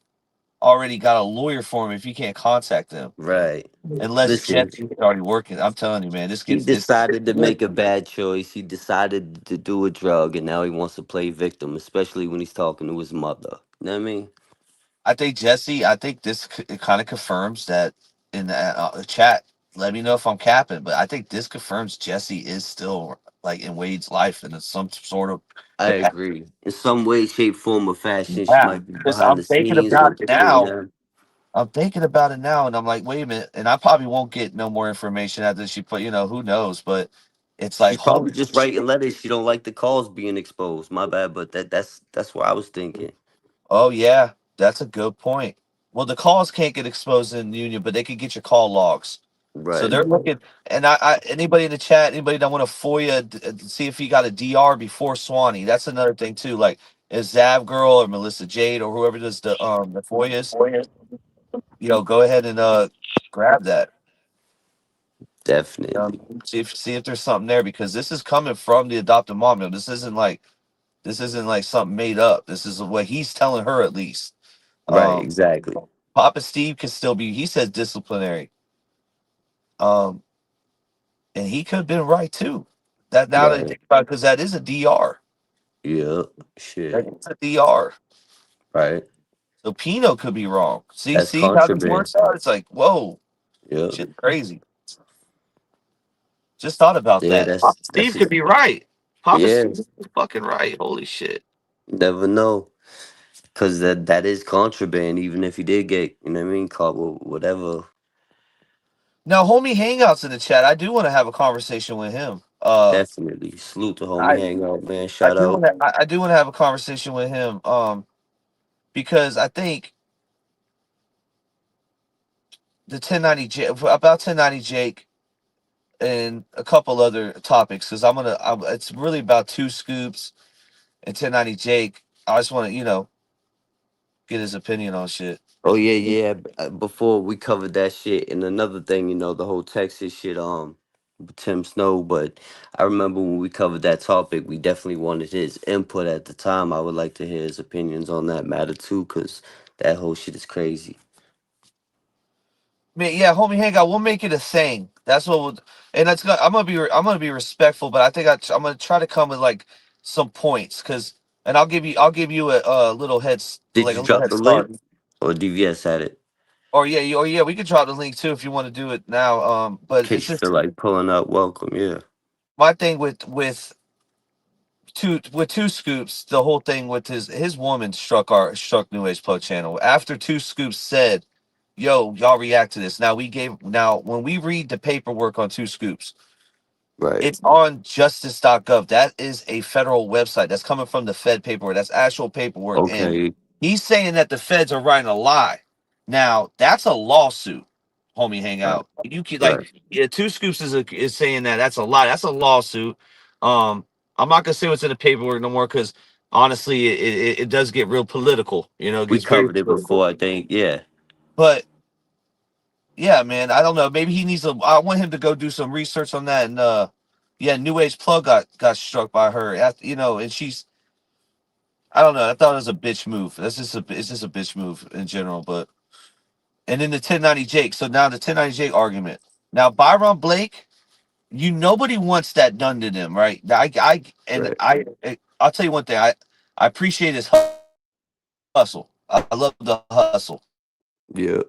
already got a lawyer for him if you can't contact them?" Right. Unless Listen, Jeff's already working. I'm telling you, man, he decided to make a bad choice. He decided to do a drug, and now he wants to play victim, especially when he's talking to his mother. You know what I mean? I think this it kind of confirms that in the chat. Let me know if I'm capping, but I think this confirms Jesse is still like in Wade's life in some sort of I capacity. agree. In some way, shape, form, or fashion, she Yeah, might be because behind I'm the thinking scenes or about it between now. them. I'm thinking about it now, and I'm like, wait a minute, and I probably won't get no more information after she put, who knows, but it's like, She's probably holy just shit. writing letters. She don't like the calls being exposed. My bad, but that's what I was thinking. Oh yeah, that's a good point. Well, the calls can't get exposed in the union, but they can get your call logs. So Right. they're looking, and anybody in the chat, anybody that want to FOIA, see if he got a DR before Swanee. That's another thing too. Like, is Zav Girl or Melissa Jade or whoever does the FOIAs, go ahead and grab that. Definitely. See if there's something there because this is coming from the adopted mom. This isn't like something made up. This is what he's telling her at least. Right. Um, Exactly. Papa Steve can still be. He says disciplinary. Um, and he could have been right too. That now that I Right. think about because that is a DR. Yeah. That Shit. is a DR. Right. So Pino could be wrong. See, That's see how this contraband. works out. It's like, whoa, Yeah. shit, crazy. Just thought about Yeah. that. That's Papa Steve could be right. Papa yeah. Steve is fucking right. Holy shit. Never know. Cause that is contraband, even if he did get, you know what I mean, caught with whatever. Now, homie Hangouts in the chat. I do want to have a conversation with him. Definitely. Salute to homie I hangout, man. I Shout do out. want to I do want to have a conversation with him. Because I think the 1090 about 1090 Jake and a couple other topics because it's really about two scoops and 1090 Jake. I just want to get his opinion on shit. Oh yeah, yeah. Before we covered that shit, and another thing, the whole Texas shit, with Tim Snow. But I remember when we covered that topic, we definitely wanted his input at the time. I would like to hear his opinions on that matter too, cause that whole shit is crazy. Man, yeah, homie Hangout, we'll make it a thing. That's what we'll, and that's gonna. I'm gonna be respectful, but I think I'm gonna try to come with like some points and I'll give you a little Did you little drop head the start. link or DVS had it? Or yeah, we could drop the link too if you want to do it now. But In it's case you just feel like pulling up, welcome. Yeah. my thing with two scoops. The whole thing with his woman struck New Age Plug channel after two scoops said, "Yo, y'all react to this." Now when we read the paperwork on two scoops. Right. It's on justice.gov. That is a federal website. That's coming from the Fed paperwork. That's actual paperwork. And Okay. he's saying that the feds are writing a lie. Now, that's a lawsuit, homie Right. hangout. You can Right. two scoops is saying that's a lie. That's a lawsuit. I'm not gonna say what's in the paperwork no more because honestly it does get real political, it We gets very covered it political. before, I think. Yeah. But yeah, man, I don't know. Maybe he needs I want him to go do some research on that. And yeah, New Age Plug got struck by her. And she's I don't know. I thought it was a bitch move. It's just a bitch move in general. But and then the 1090 Jake. So now the 1090 Jake argument. Now Byron Blake, nobody wants that done to them, right? Right. I'll tell you one thing. I appreciate his hustle. I love the hustle. Yeah.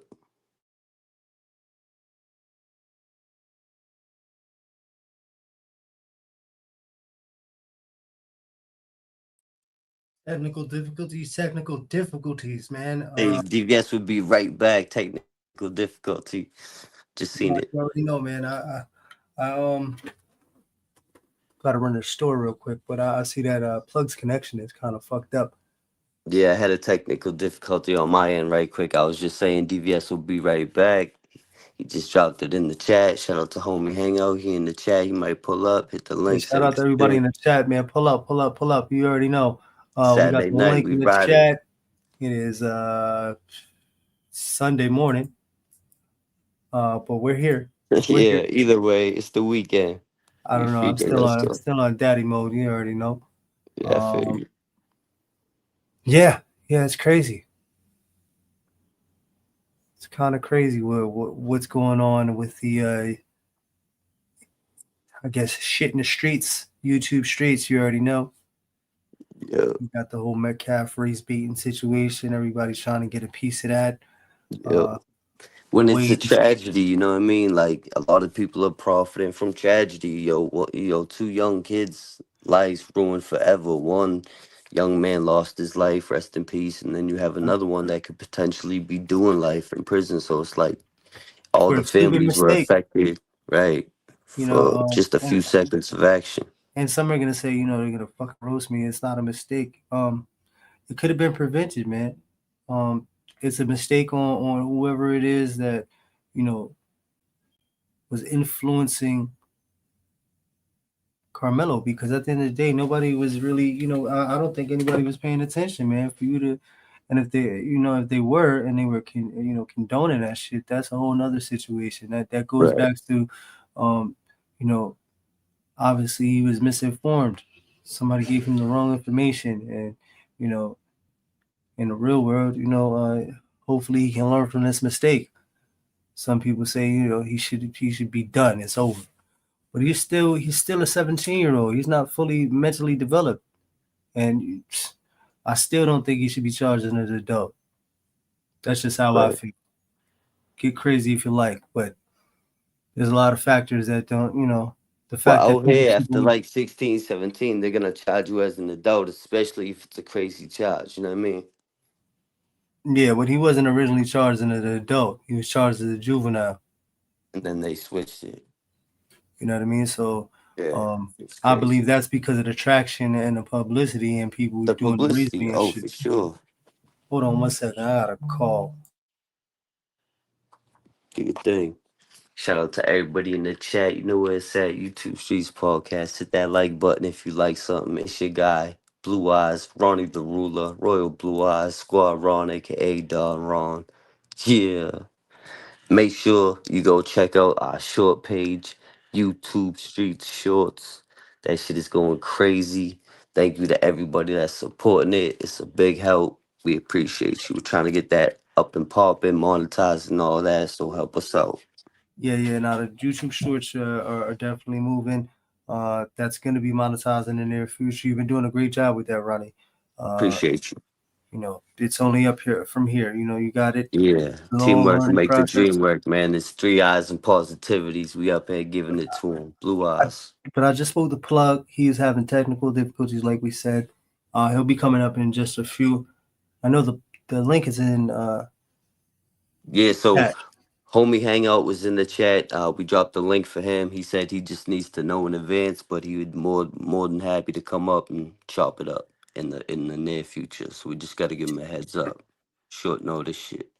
Technical difficulties, man. Hey, DVS would be right back. Technical difficulty. Just seen it. You already know, man. I gotta run the store real quick, but I see that Plug's connection is kind of fucked up. Yeah, I had a technical difficulty on my end right quick. I was just saying DVS will be right back. He just dropped it in the chat. Shout out to homie Hangout. He in the chat. He might pull up, hit the Hey, link. shout out to everybody in the chat, man. Pull up. You already know. We got Saturday the night, link we in the riding. chat. It is Sunday morning. But we're here. Yeah, either way, it's the weekend. I don't know. I'm still on daddy mode. You already know. Yeah, I feel you. Yeah, it's crazy. It's kind of crazy what's going on with the I guess shit in the streets, YouTube streets. You already know. Yeah. You got the whole Metcalf race beating situation. Everybody's trying to get a piece of that. Yeah. When it's a tragedy, you know what I mean? Like a lot of people are profiting from tragedy. Two young kids' lives ruined forever. One young man lost his life, rest in peace, and then you have another one that could potentially be doing life in prison. So it's like all the families were affected, right? For just a few seconds of action. And some are gonna say, they're gonna fucking roast me. It's not a mistake. It could have been prevented, man. It's a mistake on whoever it is that, was influencing Carmelo, because at the end of the day, nobody was really, I don't think anybody was paying attention, man. For you to, and if they were and they were, condoning that shit, that's a whole nother situation. That goes back to, obviously he was misinformed. Somebody gave him the wrong information, and in the real world, hopefully he can learn from this mistake. Some people say, he should be done. It's over. But he's still a 17-year-old. He's not fully mentally developed. And I still don't think he should be charged as an adult. That's just how I feel. Get crazy if you like, but there's a lot of factors that don't, the fact that here, after like 16, 17, they're gonna charge you as an adult, especially if it's a crazy charge, you know what I mean? Yeah, but he wasn't originally charged as an adult. He was charged as a juvenile. And then they switched it. You know what I mean? So I believe that's because of the traction and the publicity and people doing the reasoning and shit. For sure. Hold on 1 second. I got a call. Do your thing. Shout out to everybody in the chat. You know where it's at. YouTube Streets Podcast. Hit that like button if you like something. It's your guy, Blue Eyes, Ronnie the Ruler, Royal Blue Eyes, Squad Ron, aka Don Ron. Yeah. Make sure you go check out our short page, YouTube Streets Shorts. That shit is going crazy. Thank you to everybody that's supporting it. It's a big help. We appreciate you. We're trying to get that up and popping, monetized and all that. So help us out. Yeah. Now the YouTube Shorts are definitely moving. That's going to be monetized in the near future. You've been doing a great job with that, Ronnie. Appreciate you. it's only up here from here. You got it. Yeah, Long teamwork learning make the process. dream work, man. It's 3 eyes and positivities. We up here giving it to him. Blue eyes. But I just spoke to Plug. He's having technical difficulties, like we said. He'll be coming up in just a few. I know the link is in Yeah, so chat. homie hangout was in the chat. We dropped the link for him. He said he just needs to know in advance, but he would more than happy to come up and chop it up in the near future. So we just got to give him a heads up. Short notice shit.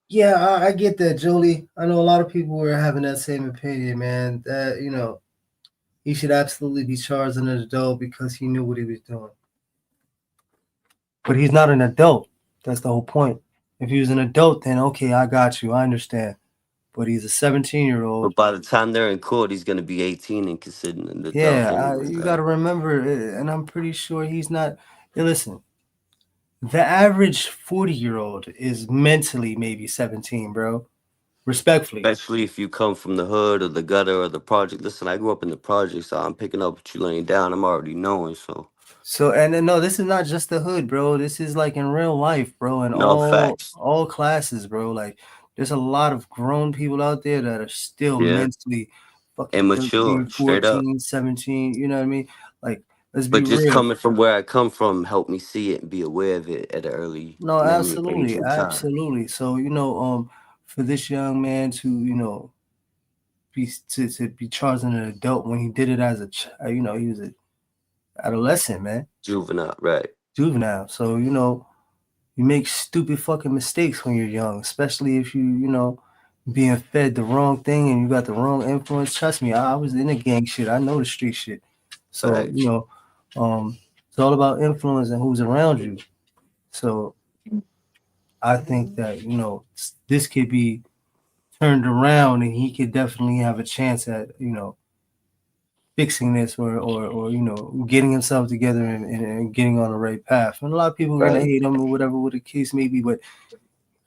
Yeah, I get that, Jolie. I know a lot of people were having that same opinion, man. That he should absolutely be charged as an adult because he knew what he was doing. But he's not an adult. That's the whole point. If he was an adult, then okay, I got you. I understand. But he's a 17-year-old. But by the time they're in court, he's going to be 18 and considered an adult. Yeah, anyway, you right? got to remember, and I'm pretty sure he's not. Hey, listen, the average 40-year-old is mentally maybe 17, bro. Respectfully. Especially if you come from the hood or the gutter or the project. Listen, I grew up in the project, so I'm picking up what you laying down. I'm already knowing, so. So, and no, this is not just the hood, bro. This is like in real life, bro, and No facts. all classes, bro. Like, there's a lot of grown people out there that are still mentally fucking immature, 13, straight up. 14, 17, you know what I mean? Like, let's be But just real. coming from where I come from helped me see it and be aware of it at an early No, age and time. absolutely. So, for this young man to, to be charged as an adult when he did it as he was an adolescent, man. Juvenile, right. Juvenile. So, you make stupid fucking mistakes when you're young, especially if you being fed the wrong thing and you got the wrong influence. Trust me, I was in the gang shit. I know the street shit. So, Facts. it's all about influence and who's around you. So I think that, this could be turned around and he could definitely have a chance at, fixing this or getting himself together and getting on the right path. And a lot of people are gonna hate him or whatever the case may be, but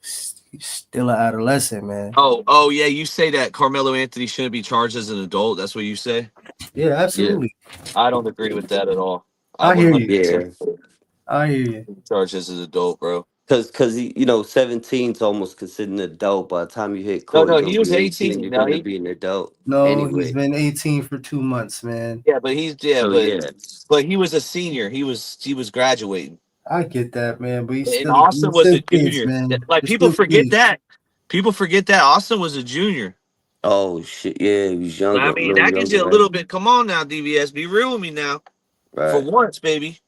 he's still an adolescent, man. Oh yeah, you say that Carmelo Anthony shouldn't be charged as an adult. That's what you say? Yeah, absolutely. Yeah. I don't agree with that at all. I hear you. Yeah. I hear you. Charged as an adult, bro. Because 17 is almost considered an adult. By the time you hit court, No, you're he was 18. 18. You're No, gonna be an adult. No, anyway. he's been 18 for 2 months, man. Yeah, but but he was a senior. He was graduating. I get that, man, but And Austin was a junior. man. Like people forget that. People forget that Austin was a junior. Oh shit! Yeah, he was younger. I mean, that gives you a little bit. Come on now, DVS, be real with me now. Right. For once, baby.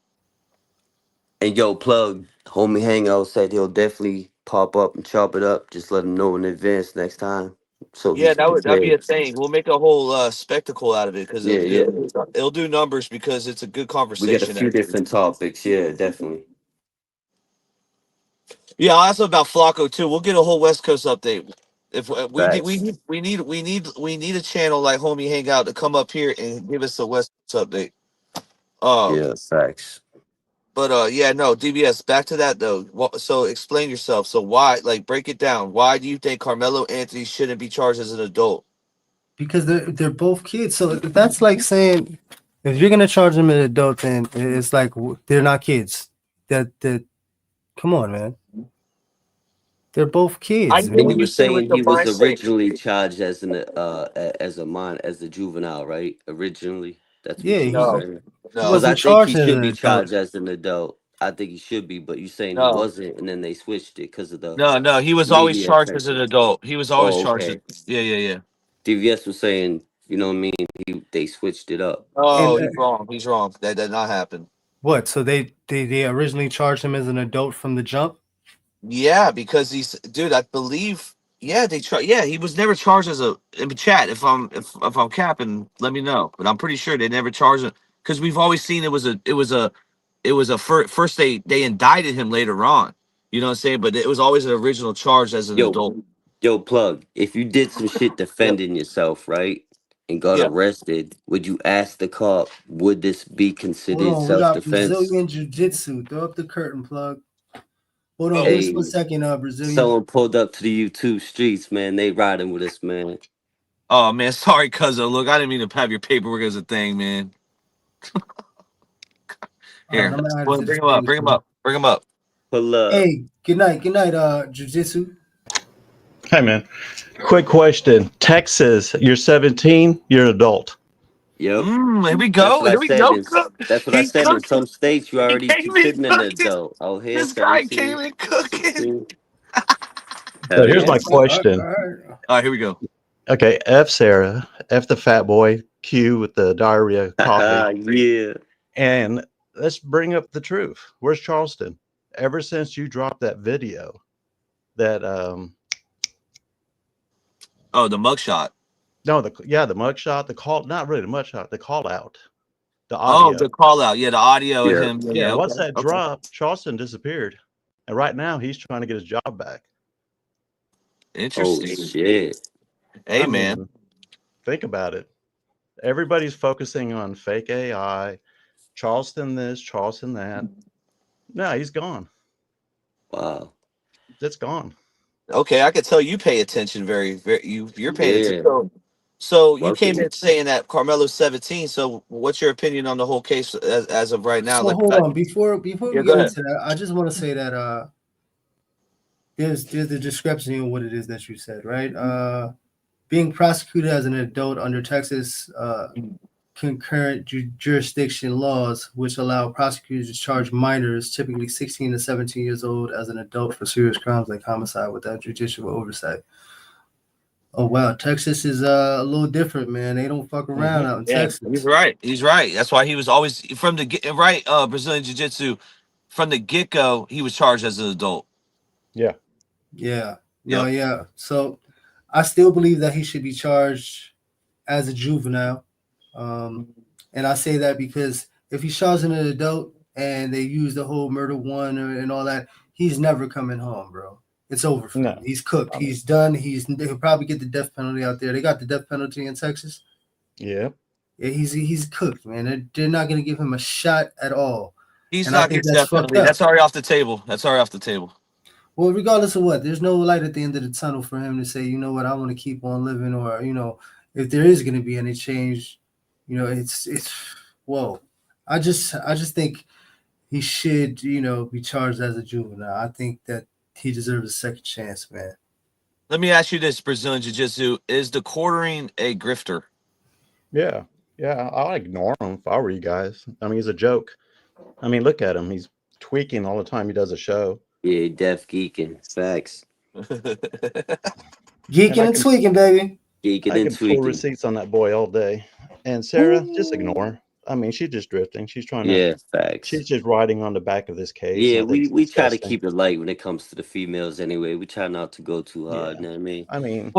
And yo, Plug, homie Hangout said he'll definitely pop up and chop it up. Just let him know in advance next time. So Yeah, that'd be a thing. We'll make a whole spectacle out of it because it'll do numbers because it's a good conversation. We got a few different topics. Yeah, definitely. Yeah, also about Flacco too. We'll get a whole West Coast update. If we need a channel like Homie Hangout to come up here and give us a West Coast update. Yeah, facts. But yeah, no, DBS. Back to that though. So explain yourself. So why, break it down. Why do you think Carmelo Anthony shouldn't be charged as an adult? Because they're both kids. So that's like saying if you're gonna charge them an adult, then it's like they're not kids. That come on, man. They're both kids. I think you were saying he was originally charged as a juvenile, right? Originally, that's what you were saying. Because I think he should be charged as an adult. I think he should be, but you're saying he wasn't, and then they switched it because of the. No, he was always charged as an adult. He was always charged. Yeah. DVS was saying, you know what I mean? They switched it up. Oh, he's wrong. He's wrong. That did not happen. What? So they originally charged him as an adult from the jump? Yeah, because I believe. Yeah, he was never charged as in the chat. If I'm capping, let me know. But I'm pretty sure they never charged him because we've always seen it was a first they indicted him later on. You know what I'm saying? But it was always an original charge as an adult. Yo, Plug, if you did some shit defending yourself, right, and got arrested, would you ask the cop, would this be considered self-defense? We got Brazilian Jiu-Jitsu. Throw up the curtain, Plug. Hold on, just 1 second, Brazilian. Someone pulled up to the YouTube streets, man. They riding with us, man. Oh, man, sorry, Cuzzo. Look, I didn't mean to have your paperwork as a thing, man. Here, bring him up. Pull up. Hey, good night, Jiu-Jitsu. Hey, man. Quick question. Texas, you're 17, you're an adult. Yep. Here we go. Here we go. That's what I He's said. In cooking. some states, you He already came in considered an cooking. adult. Oh, here, This guy 17. came in cooking. So here's my question. All right, here we go. Okay, F Sarah, F the fat boy, Q with the diarrhea coffee. Yeah. And let's bring up the truth. Where's Charleston? Ever since you dropped that video, that the mugshot. No, the mugshot, the call, not really the mugshot, the call out, the audio. Oh, the call out. Yeah, the audio of him. Yeah, once that dropped, Charleston disappeared. And right now he's trying to get his job back. Interesting. Oh, shit. Hey, man. Think about it. Everybody's focusing on fake AI, Charleston this, Charleston that. No, he's gone. Wow. It's gone. Okay, I could tell you pay attention very you're paying attention. So you came in saying that Carmelo's 17. So what's your opinion on the whole case as of right now? So hold on, before we get into that, I just want to say that there's a discrepancy in what it is that you said, right? Being prosecuted as an adult under Texas concurrent jurisdiction laws, which allow prosecutors to charge minors, typically 16 to 17 years old, as an adult for serious crimes like homicide without judicial oversight. Oh wow, Texas is a little different, man. They don't fuck around out in Texas. He's right. That's why he was always from the Brazilian Jiu-Jitsu. From the get-go, he was charged as an adult. Yeah. So I still believe that he should be charged as a juvenile. And I say that because if he's charged as an adult and they use the whole murder one and all that, he's never coming home, bro. It's over for him. He's cooked. He's done. He'll probably get the death penalty out there. They got the death penalty in Texas. Yeah. He's cooked, man. They're not going to give him a shot at all. He's not getting death penalty. That's already off the table. Well, regardless of what, there's no light at the end of the tunnel for him to say, you know what, I want to keep on living, or if there is going to be any change, it's whoa. I just think he should, be charged as a juvenile. I think that he deserves a second chance, man. Let me ask you this, Brazilian Jiu-Jitsu. Is the quartering a grifter? Yeah. I'll ignore him if I were you guys. I mean, he's a joke. I mean, look at him. He's tweaking all the time he does a show. Yeah, deaf geeking. Facts. Geeking and tweaking, baby. Geeking and tweaking. Pull receipts on that boy all day. And Sarah, just ignore her. I mean, she's just drifting. She's trying to. Yeah, facts. She's just riding on the back of this case. Yeah, we try to keep it light when it comes to the females anyway. We try not to go too hard. You know what I mean?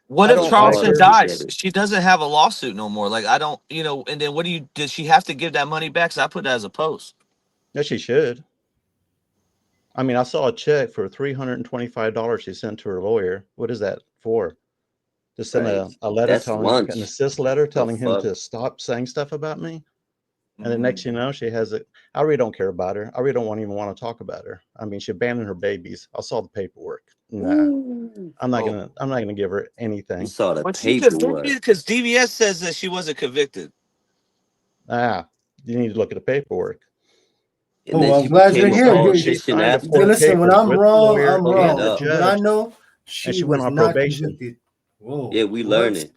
What if Charleston dies? She doesn't have a lawsuit no more. Like, I don't, and then does she have to give that money back? So I put that as a post. Yeah, she should. I mean, I saw a check for $325 she sent to her lawyer. What is that for? To send a letter an assist letter telling him to stop saying stuff about me. And then next, she has it. I really don't care about her. I really don't even want to talk about her. I mean, she abandoned her babies. I saw the paperwork. Nah, I'm not gonna give her anything. You saw the paperwork because DVS says that she wasn't convicted. You need to look at the paperwork. I'm glad you're here. Listen, when I'm wrong, I'm wrong. But I know she went on probation. Whoa, yeah, we learned it.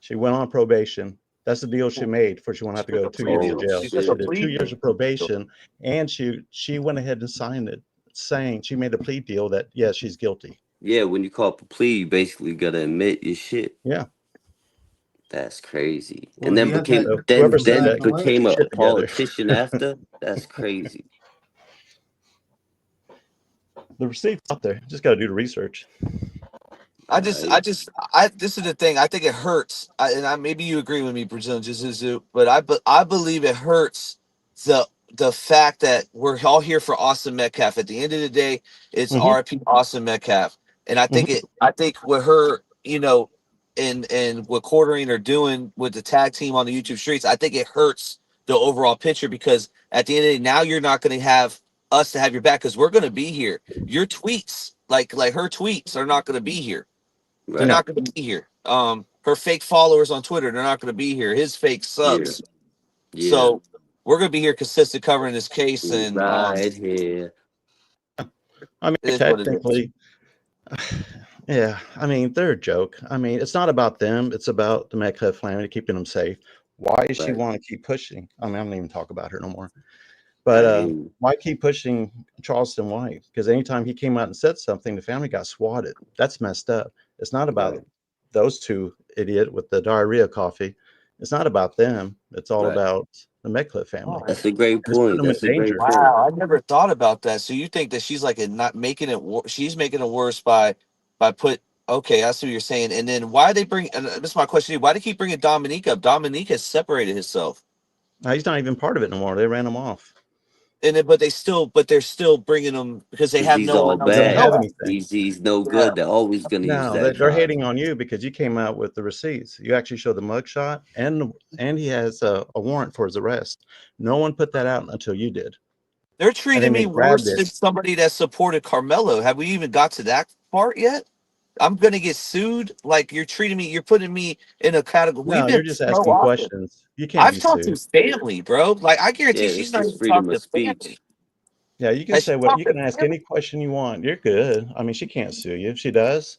She went on probation. That's the deal she made before she went to have to go 2 years in jail. She did 2 years of probation, and she went ahead and signed it, saying she made a plea deal that she's guilty. Yeah, when you call up a plea, you basically gotta admit your shit. Yeah, that's crazy. Well, and then became a politician after. That's crazy. The receipt's out there. Just got to do the research. This is the thing. I think it hurts, maybe you agree with me, Brazilian Jiu-Jitsu, but I believe it hurts the fact that we're all here for Austin Metcalf. At the end of the day, it's RIP Austin Metcalf, and I think I think with her, and what Quartering are doing with the tag team on the YouTube streets, I think it hurts the overall picture, because at the end of the day, now you're not going to have us to have your back, because we're going to be here. Your tweets, like her tweets, are not going to be here. They're not going to be here. Her fake followers on Twitter, they're not going to be here. His fake subs. Yeah. So we're going to be here consistent covering this case. And right here. I mean, technically, yeah. I mean, they're a joke. I mean, it's not about them. It's about the Metcalf family keeping them safe. Why does she want to keep pushing? I mean, I don't even talk about her no more. But why keep pushing Charleston White? Because anytime he came out and said something, the family got swatted. That's messed up. It's not about those two idiot with the diarrhea coffee. It's not about them. It's all about the Metcalf family. That's a great point. That's a great point. Wow, I never thought about that. So you think that she's like not making it? She's making it worse by put. Okay, I see what you're saying. And then why they bring? And this is my question: why they keep bringing Dominique up? Dominique has separated himself. No, he's not even part of it no more. They ran him off. And then, but they're still bringing them because they have no one else. They don't have anything. He's no good. They're always going to use that. They're hating on you because you came out with the receipts. You actually showed the mugshot, and he has a warrant for his arrest. No one put that out until you did. They're treating me worse than somebody that supported Carmelo. Have we even got to that part yet? I'm gonna get sued. Like you're treating me, you're putting me in a category. No, you're just asking questions. You can't. I've talked to family, bro. Like I guarantee she's not even talking to family. Yeah, you can say what you can ask any question you want. You're good. I mean, she can't sue you. If she does,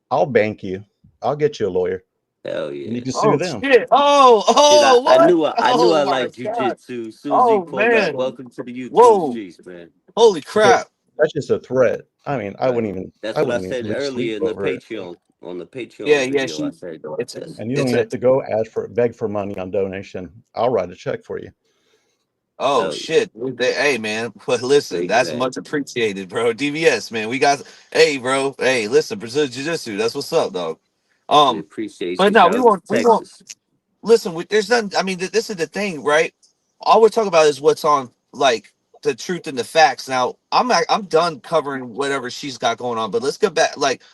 I'll bank you. I'll get you a lawyer. Hell yeah! And you can sue them. Shit. I knew I liked jujitsu. Susie Kodak, welcome to the YouTube streets, man. Holy crap! That's just a threat. I mean, I wouldn't even. That's what I said earlier in the Patreon. On the Patreon video, I said, and you don't even have to go beg for money on donation. I'll write a check for you. Oh shit! Hey man, but listen, that's much appreciated, bro. DVS, man, we got. Hey, bro. Hey, listen, Brazilian Jiu-Jitsu. That's what's up, dog. We appreciate but you. no, we won't. Listen, there's nothing. I mean, this is the thing, right? All we're talking about is what's on, like the truth and the facts. Now, I'm done covering whatever she's got going on. But let's get back. Like,